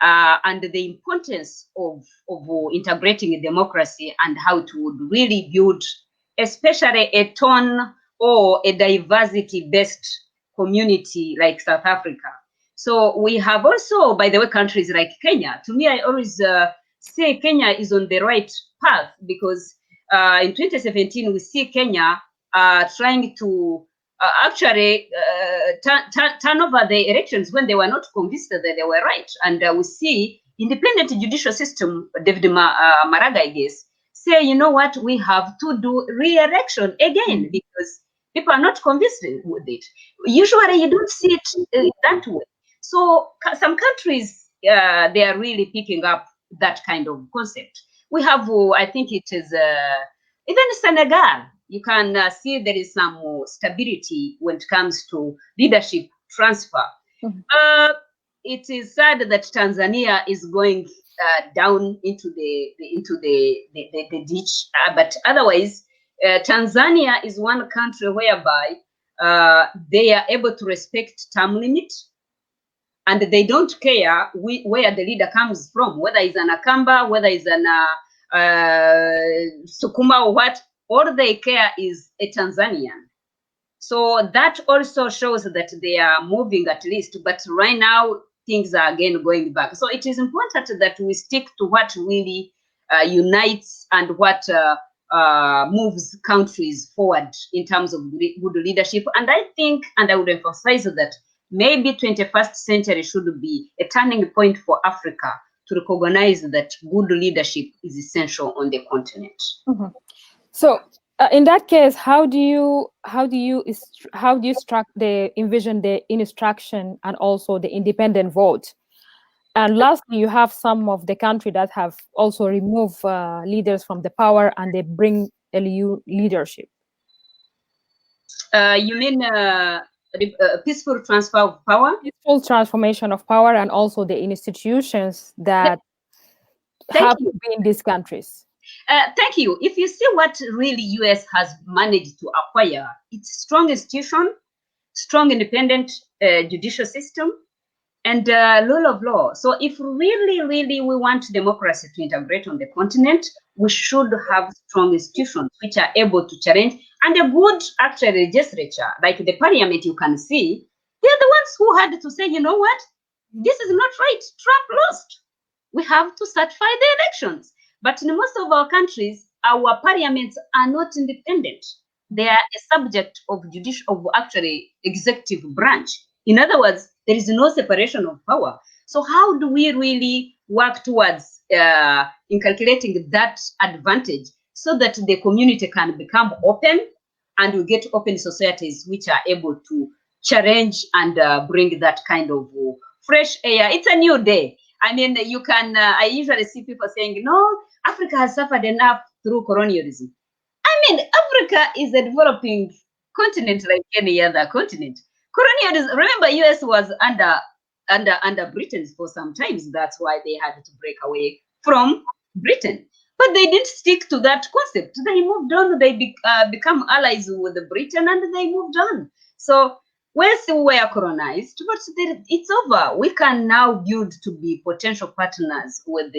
and the importance of integrating democracy and how to really build, especially a tone or a diversity-based community like South Africa. So we have also, by the way, countries like Kenya. To me, I always say Kenya is on the right path, because in 2017, we see Kenya trying to actually turn over the elections when they were not convinced that they were right. And we see independent judicial system, David Maraga, I guess, say, you know what, we have to do re-election again because people are not convinced with it. Usually you don't see it that way. So some countries, they are really picking up that kind of concept. We have, I think it is, even Senegal, you can see there is some stability when it comes to leadership transfer. It is sad that Tanzania is going down into the ditch, but otherwise, Tanzania is one country whereby they are able to respect term limit, and they don't care where the leader comes from, whether it's an Akamba, whether it's an Sukuma or what. All they care is a Tanzanian. So that also shows that they are moving at least, but right now things are again going back. So it is important that we stick to what really unites and what moves countries forward in terms of good leadership. And I think, and I would emphasize that maybe 21st century should be a turning point for Africa to recognize that good leadership is essential on the continent. So in that case, how do you envision the instruction and also the independent vote? And lastly, you have some of the country that have also removed leaders from the power and they bring LU leadership. You mean peaceful transfer of power? Peaceful transformation of power and also the institutions that have to be in these countries. Thank you. If you see what really US has managed to acquire, it's strong institution, strong independent judicial system, and rule of law. So if really we want democracy to integrate on the continent, we should have strong institutions which are able to challenge, and a good actually legislature, like the parliament you can see, they're the ones who had to say, you know what, this is not right, Trump lost. We have to certify the elections. But in most of our countries, our parliaments are not independent. They are a subject of actually executive branch. In other words, there is no separation of power. So how do we really work towards inculcating that advantage so that the community can become open and we get open societies which are able to challenge and bring that kind of fresh air? It's a new day. I mean, you can, I usually see people saying, no, Africa has suffered enough through colonialism. I mean, Africa is a developing continent like any other continent. Colonialism, remember, US was under Britain for some times. That's why they had to break away from Britain. But they didn't stick to that concept. They moved on. They become allies with Britain, and they moved on. So we were colonized, but it's over. We can now build to be potential partners with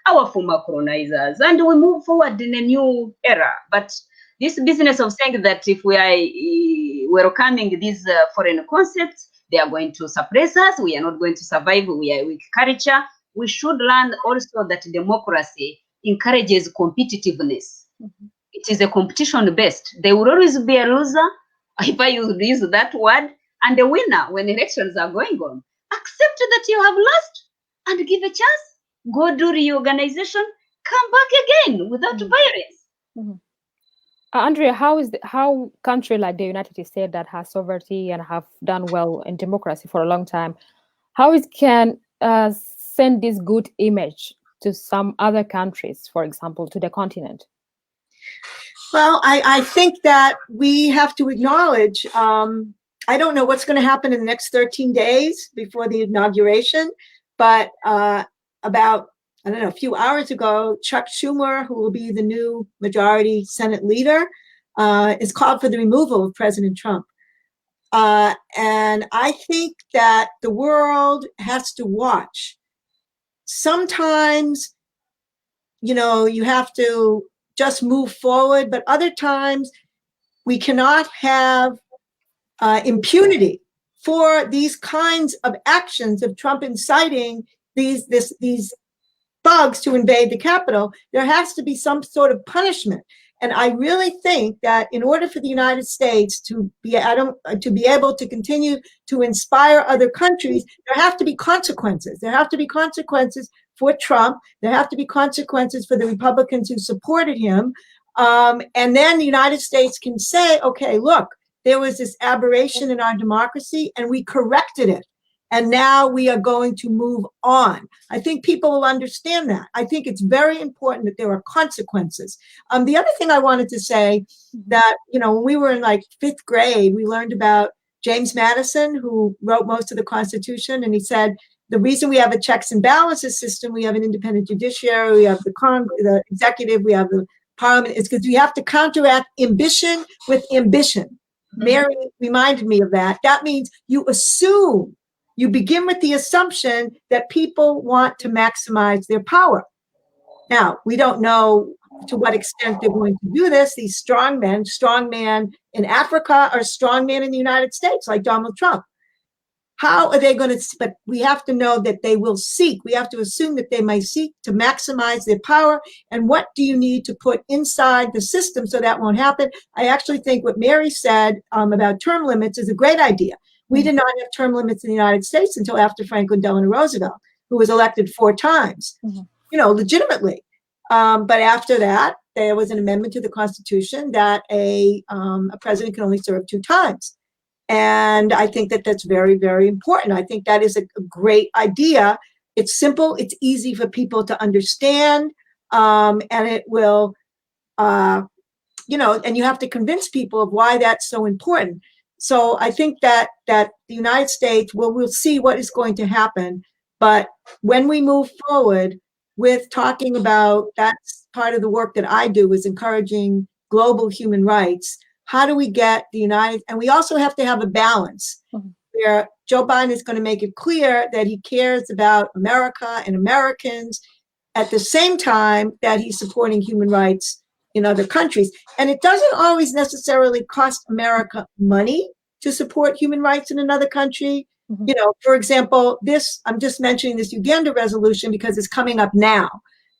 our former colonizers, and we move forward in a new era. But this business of saying that if we are welcoming these foreign concepts, they are going to suppress us, we are not going to survive, we are a weak culture. We should learn also that democracy encourages competitiveness. It is a competition based. There will always be a loser, if I use that word, and a winner when elections are going on. Accept that you have lost and give a chance. Go do reorganization, come back again without violence. Andrea, how country like the United States that has sovereignty and have done well in democracy for a long time, how it can send this good image to some other countries, for example, to the continent? Well, I think that we have to acknowledge, I don't know what's going to happen in the next 13 days before the inauguration, but about, I don't know, a few hours ago, Chuck Schumer, who will be the new majority Senate leader, is called for the removal of President Trump. And I think that the world has to watch. Sometimes, you know, you have to just move forward, but other times we cannot have impunity for these kinds of actions of Trump inciting these thugs to invade the Capitol. There has to be some sort of punishment. And I really think that in order for the United States to be able to continue to inspire other countries, there have to be consequences. There have to be consequences for Trump. There have to be consequences for the Republicans who supported him. And then the United States can say, okay, look, there was this aberration in our democracy and we corrected it. And now we are going to move on. I think people will understand that. I think it's very important that there are consequences. The other thing I wanted to say that, you know, when we were in like 5th grade, we learned about James Madison, who wrote most of the Constitution. And he said, the reason we have a checks and balances system, we have an independent judiciary, we have the executive, we have the parliament, is because we have to counteract ambition with ambition. Mary reminded me of that. That means you assume, you begin with the assumption that people want to maximize their power. Now, we don't know to what extent they're going to do this. These strongman in Africa or strongman in the United States, like Donald Trump. How are they going to, but we have to know that they will seek, we have to assume that they may seek to maximize their power. And what do you need to put inside the system so that won't happen? I actually think what Mary said about term limits is a great idea. We did not have term limits in the United States until after Franklin Delano Roosevelt, who was elected 4 times, you know, legitimately. But after that, there was an amendment to the Constitution that a president can only serve 2 times. And I think that that's very, very important. I think that is a great idea. It's simple. It's easy for people to understand. And it will, you know, and you have to convince people of why that's so important. So I think that the United States, we'll see what is going to happen. But when we move forward with talking about, that's part of the work that I do, is encouraging global human rights. How do we get the United, and we also have to have a balance where Joe Biden is going to make it clear that he cares about America and Americans at the same time that he's supporting human rights in other countries. And it doesn't always necessarily cost America money to support human rights in another country. You know, for example, I'm just mentioning this Uganda resolution because it's coming up now.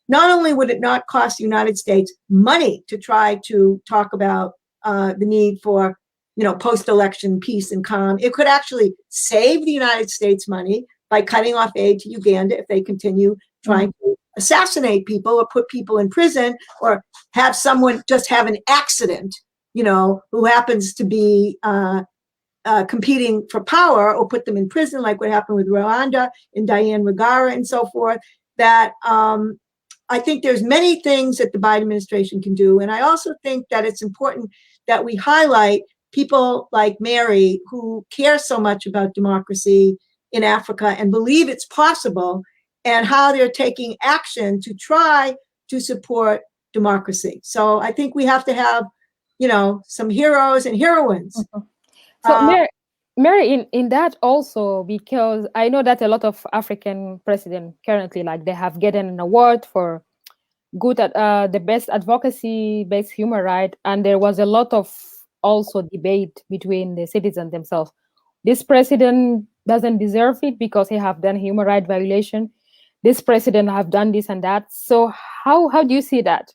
Not only would it not cost the United States money to try to talk about the need for, you know, post-election peace and calm, it could actually save the United States money by cutting off aid to Uganda if they continue trying to assassinate people or put people in prison, or have someone just have an accident, you know, who happens to be competing for power, or put them in prison, like what happened with Rwanda and Diane Rwigara and so forth. That I think there's many things that the Biden administration can do. And I also think that it's important that we highlight people like Mary, who care so much about democracy in Africa and believe it's possible, and how they're taking action to try to support democracy. So I think we have to have, you know, some heroes and heroines. So Mary, in that also, because I know that a lot of African presidents currently, like, they have gotten an award for good at the best advocacy, best human right, and there was a lot of also debate between the citizens themselves. This president doesn't deserve it because he have done human right violation. This president have done this and that. So how do you see that?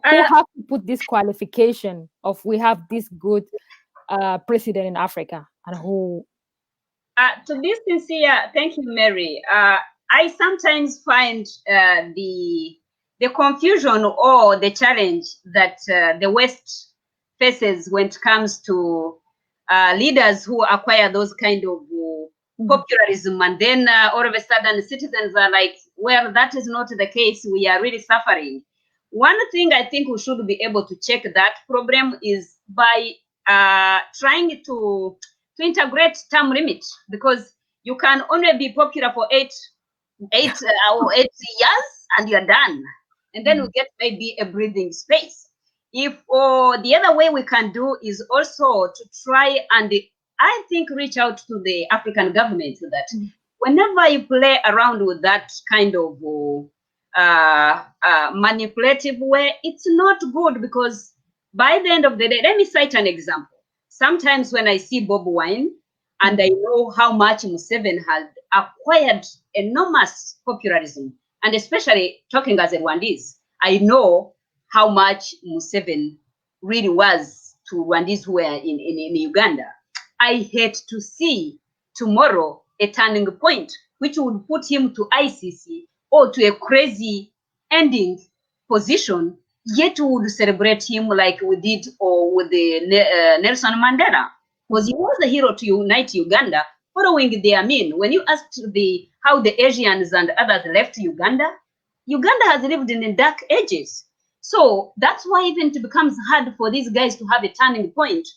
Who have to put this qualification of we have this good president in Africa, and who? To be sincere, thank you, Mary. I sometimes find the confusion or the challenge that the West faces when it comes to leaders who acquire those kind of popularism, and then all of a sudden citizens are like, well, that is not the case. We are really suffering. One thing I think we should be able to check that problem is by trying to integrate term limit, because you can only be popular for 8 years and you're done, and then we get maybe a breathing space. If the other way we can do is also to try and I think reach out to the African government that whenever you play around with that kind of manipulative way, it's not good, because by the end of the day, let me cite an example. Sometimes when I see Bob Wine and I know how much Museveni had acquired enormous popularism, and especially talking as a Rwandese, I know how much Museveni really was to Rwandese who were in Uganda. I hate to see tomorrow a turning point which would put him to ICC or to a crazy ending position, yet we would celebrate him like we did or with the Nelson Mandela, because he was the hero to unite Uganda. Following the Amin, when you asked how the Asians and others left Uganda, Uganda has lived in the dark ages. So that's why even it becomes hard for these guys to have a turning point.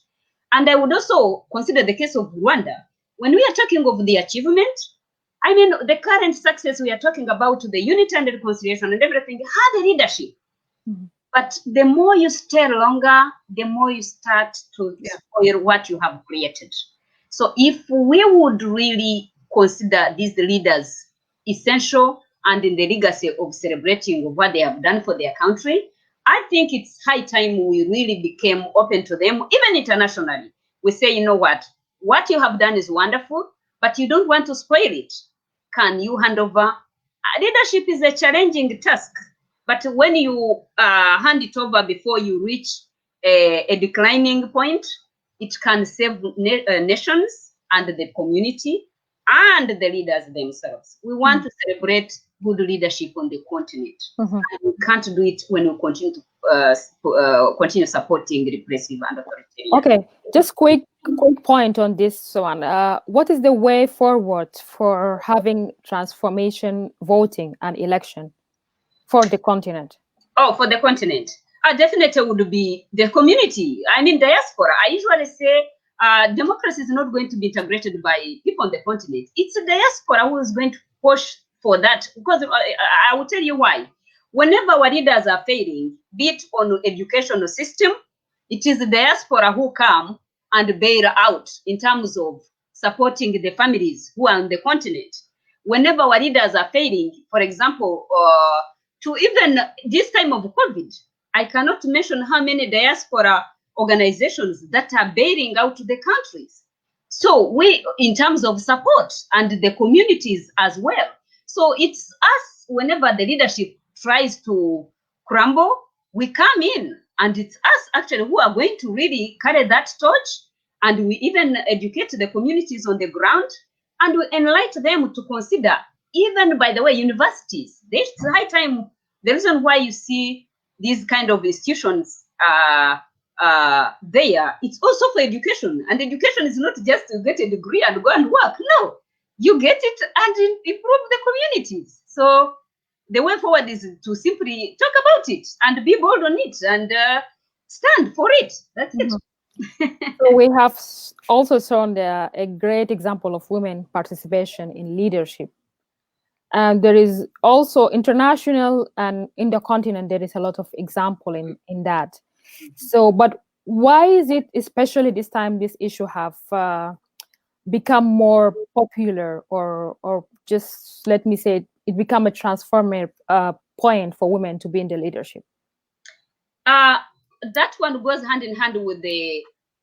And I would also consider the case of Rwanda. When we are talking of the achievement, I mean, the current success we are talking about, the unity and reconciliation and everything, had a leadership. Mm-hmm. But the more you stay longer, the more you start to spoil what you have created. So if we would really consider these leaders essential and in the legacy of celebrating what they have done for their country, I think it's high time we really became open to them, even internationally. We say, you know what you have done is wonderful, but you don't want to spoil it. Can you hand over? Leadership is a challenging task, but when you hand it over before you reach a declining point, it can save nations and the community and the leaders themselves. We want to celebrate good leadership on the continent. Mm-hmm. And we can't do it when we continue to continue supporting repressive and authoritarian. Okay, just quick point on this one. What is the way forward for having transformation voting and election for the continent? Oh, for the continent. Definitely would be the community. I mean, diaspora. I usually say democracy is not going to be integrated by people on the continent. It's a diaspora who is going to push for that, because I will tell you why. Whenever our leaders are failing, be it on educational system, it is the diaspora who come and bail out in terms of supporting the families who are on the continent. Whenever our leaders are failing, for example, to even this time of COVID, I cannot mention how many diaspora organizations that are bailing out the countries. So we, in terms of support and the communities as well. So it's us, whenever the leadership tries to crumble, we come in, and it's us actually who are going to really carry that torch, and we even educate the communities on the ground, and we enlighten them to consider, even by the way, universities. There's high time. The reason why you see these kind of institutions there, it's also for education. And education is not just to get a degree and go and work. No, you get it and improve the communities. So the way forward is to simply talk about it and be bold on it and stand for it. That's it. So we have also shown a great example of women participation in leadership. And there is also international and in the continent, there is a lot of example in that. So, but why is it, especially this time, this issue have become more popular, or just let me say it become a transformative point for women to be in the leadership? That one goes hand in hand with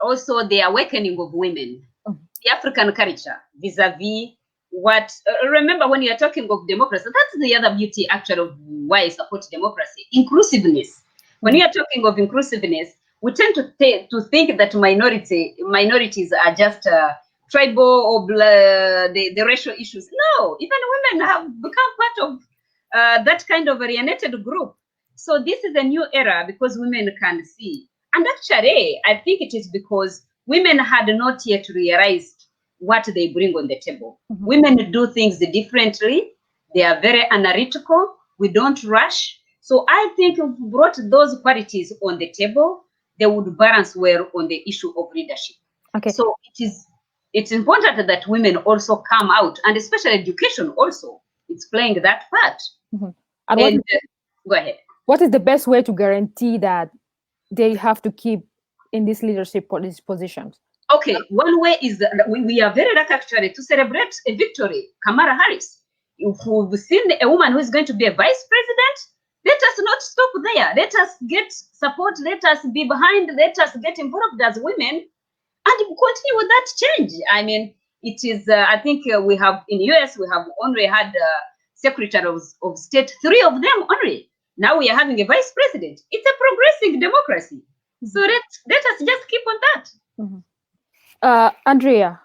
also the awakening of women, the African culture vis-a-vis what, remember when you're talking of democracy, that's the other beauty actually of why I support democracy, inclusiveness. When we are talking of inclusiveness, we tend to think that minorities are just tribal or the racial issues. No, even women have become part of that kind of alienated group. So this is a new era because women can see. And actually, I think it is because women had not yet realized what they bring on the table. Mm-hmm. Women do things differently. They are very analytical. We don't rush. So I think if we brought those qualities on the table, they would balance well on the issue of leadership. Okay. So it's important that women also come out, and especially education also, it's playing that part. Mm-hmm. And go ahead. What is the best way to guarantee that they have to keep in this leadership positions? Okay, one way is that we are very lucky actually to celebrate a victory, Kamala Harris. If we've seen a woman who is going to be a vice president, let us not stop there. Let us get support. Let us be behind. Let us get involved as women and continue with that change. I mean, it is, I think we have in US, we have only had secretary of state, 3 of them only. Now we are having a vice president. It's a progressive democracy. So let us just keep on that. Mm-hmm. Andrea,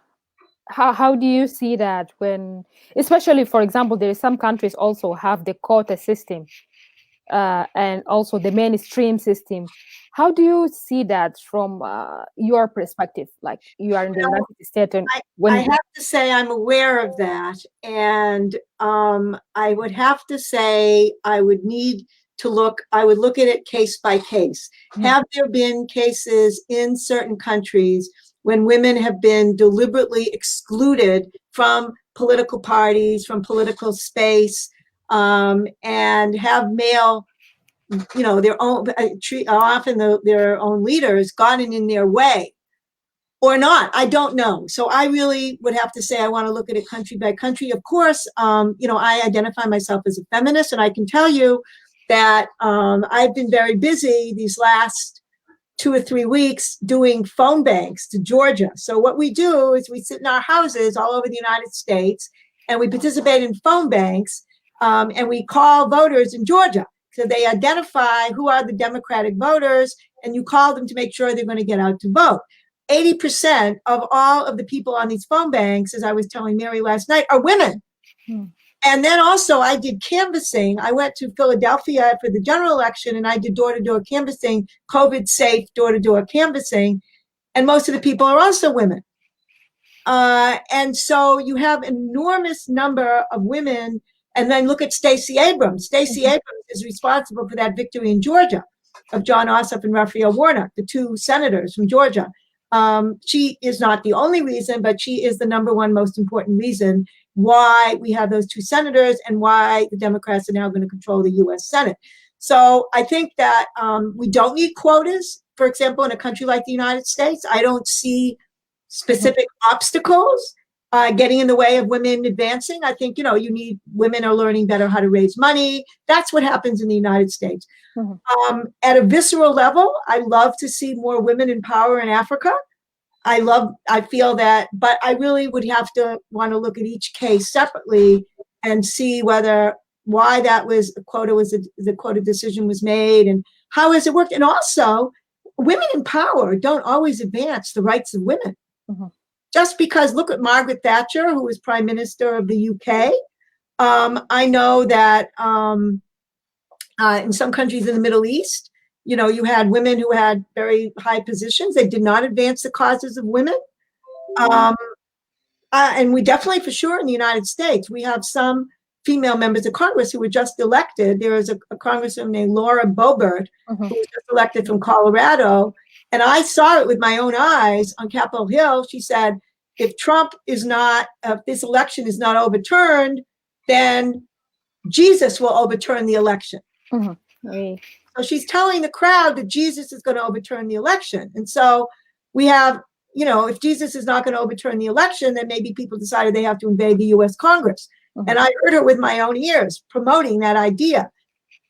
how do you see that when, especially for example, there is some countries also have the quota system and also the mainstream system. How do you see that from your perspective? Like you are in the United States, and I have to say I'm aware of that, and I would have to say I would need to look. I would look at it case by case. Have there been cases in certain countries when women have been deliberately excluded from political parties, from political space, and have male, their own, often their own leaders gotten in their way? Or not, I don't know. So I really would have to say I want to look at it country by country. Of course, I identify myself as a feminist, and I can tell you that I've been very busy these last 2 or 3 weeks doing phone banks to Georgia. So what we do is we sit in our houses all over the United States, and we participate in phone banks, and we call voters in Georgia. So they identify who are the Democratic voters, and you call them to make sure they're going to get out to vote. 80% of all of the people on these phone banks, as I was telling Mary last night, are women. And then also I did canvassing. I went to Philadelphia for the general election, and I did door-to-door canvassing, COVID-safe door-to-door canvassing. And most of the people are also women. And so you have an enormous number of women. And then look at Stacey Abrams. Stacey Abrams is responsible for that victory in Georgia of John Ossoff and Raphael Warnock, the 2 senators from Georgia. She is not the only reason, but she is the number one most important reason why we have those 2 senators and why the Democrats are now going to control the U.S. Senate. So I think that we don't need quotas. For example, in a country like the United States, I don't see specific obstacles getting in the way of women advancing. I think, you need women are learning better how to raise money. That's what happens in the United States. At a visceral level, I love to see more women in power in Africa. I feel that, but I really would have to want to look at each case separately and see why that was the quota decision was made and how has it worked. And also, women in power don't always advance the rights of women. Just because, look at Margaret Thatcher, who was Prime Minister of the UK. I know that in some countries in the Middle East, you had women who had very high positions. They did not advance the causes of women. And we definitely, for sure, in the United States, we have some female members of Congress who were just elected. There is a congresswoman named Laura Boebert, who was just elected from Colorado. And I saw it with my own eyes on Capitol Hill. She said, if this election is not overturned, then Jesus will overturn the election. So she's telling the crowd that Jesus is going to overturn the election. And so we have, if Jesus is not going to overturn the election, then maybe people decided they have to invade the U.S. Congress. And I heard her with my own ears promoting that idea.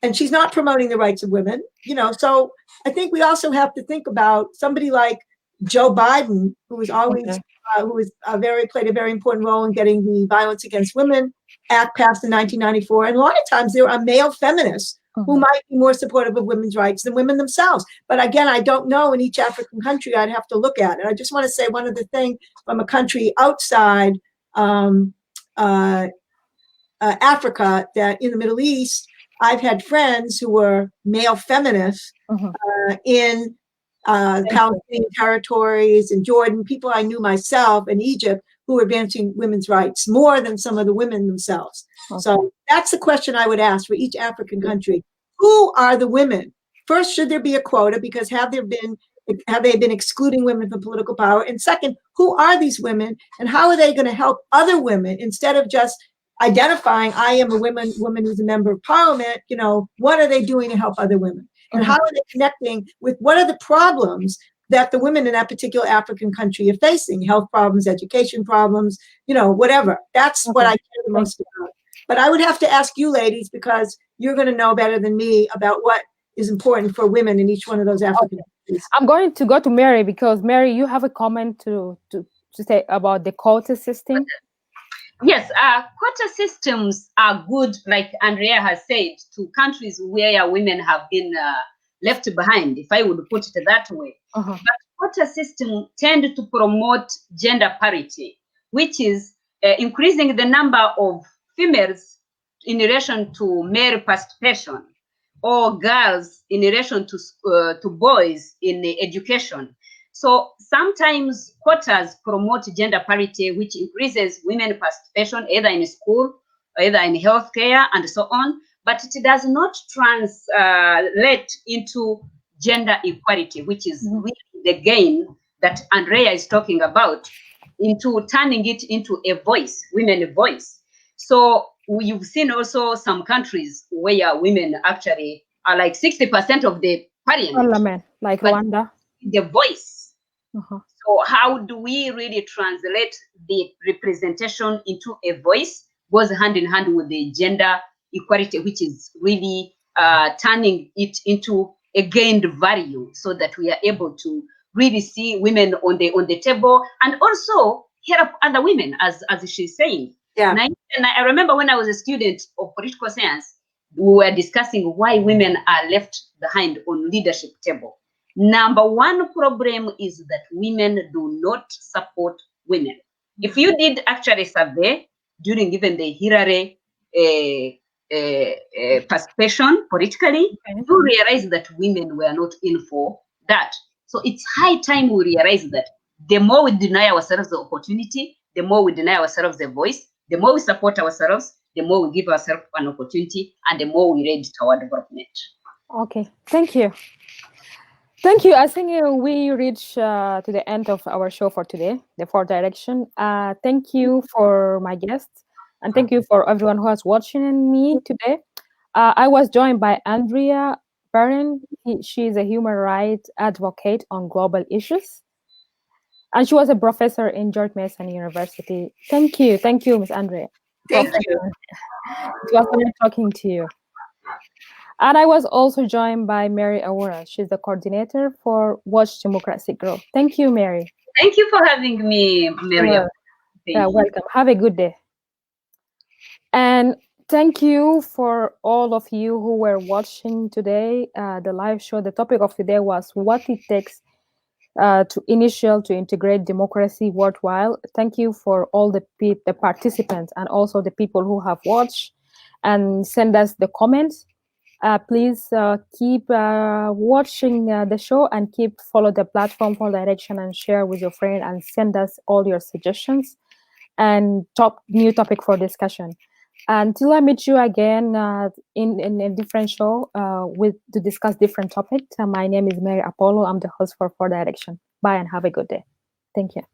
And she's not promoting the rights of women, So I think we also have to think about somebody like Joe Biden, who was always, played a very important role in getting the Violence Against Women Act passed in 1994. And a lot of times there are male feminists who might be more supportive of women's rights than women themselves. But again, I don't know in each African country. I'd have to look at it. I just want to say one other thing from a country outside Africa, that in the Middle East, I've had friends who were male feminists in Palestinian territories, in Jordan, people I knew myself, in Egypt, who were advancing women's rights more than some of the women themselves. So that's the question I would ask for each African country. Who are the women? First, should there be a quota? Because have they been excluding women from political power? And second, who are these women, and how are they going to help other women instead of just identifying, I am a woman who's a member of parliament? What are they doing to help other women? And how are they connecting with what are the problems that the women in that particular African country are facing? Health problems, education problems, whatever. That's what I care the most about. But I would have to ask you ladies, because you're going to know better than me about what is important for women in each one of those African countries. I'm going to go to Mary, because Mary, you have a comment to say about the quota system. Yes, quota systems are good, like Andrea has said, to countries where women have been left behind, if I would put it that way. But quota systems tend to promote gender parity, which is increasing the number of females in relation to male participation, or girls in relation to boys in education. So sometimes quotas promote gender parity, which increases women participation either in school, either in healthcare, and so on. But it does not translate into gender equality, which is really the gain that Andrea is talking about, into turning it into a voice, women voice. So you've seen also some countries where women actually are like 60% of the parliament, like Rwanda. The voice. So how do we really translate the representation into a voice? Goes hand in hand with the gender equality, which is really turning it into a gained value, so that we are able to really see women on the table, and also help other women, as she's saying. Yeah. And I remember when I was a student of political science, we were discussing why women are left behind on leadership table. Number one problem is that women do not support women. If you did actually survey during even the Hillary participation politically, you realize that women were not in for that. So it's high time we realize that the more we deny ourselves the opportunity, the more we deny ourselves the voice, the more we support ourselves, the more we give ourselves an opportunity, and the more we lead toward development. Okay, thank you. Thank you. I think we reached to the end of our show for today, the Fourth Direction. Thank you for my guests, and thank you for everyone who is watching me today. I was joined by Andrea Barron. She is a human rights advocate on global issues, and she was a professor in George Mason University. Thank you, Ms. Andrea. Thank you. It was nice talking to you. And I was also joined by Mary Uwera. She's the coordinator for Watch Democracy Grow. Thank you, Mary. Thank you for having me, Miriam. Welcome. Have a good day. And thank you for all of you who were watching today, the live show. The topic of today was what it takes to integrate democracy worthwhile. Thank you for all the participants and also the people who have watched and send us the comments. Please keep watching the show and keep follow the platform for direction and share with your friend and send us all your suggestions and new topic for discussion. Until I meet you again in a different show to discuss different topics. My name is Mary Apollo. I'm the host for Direction. Bye and have a good day. Thank you.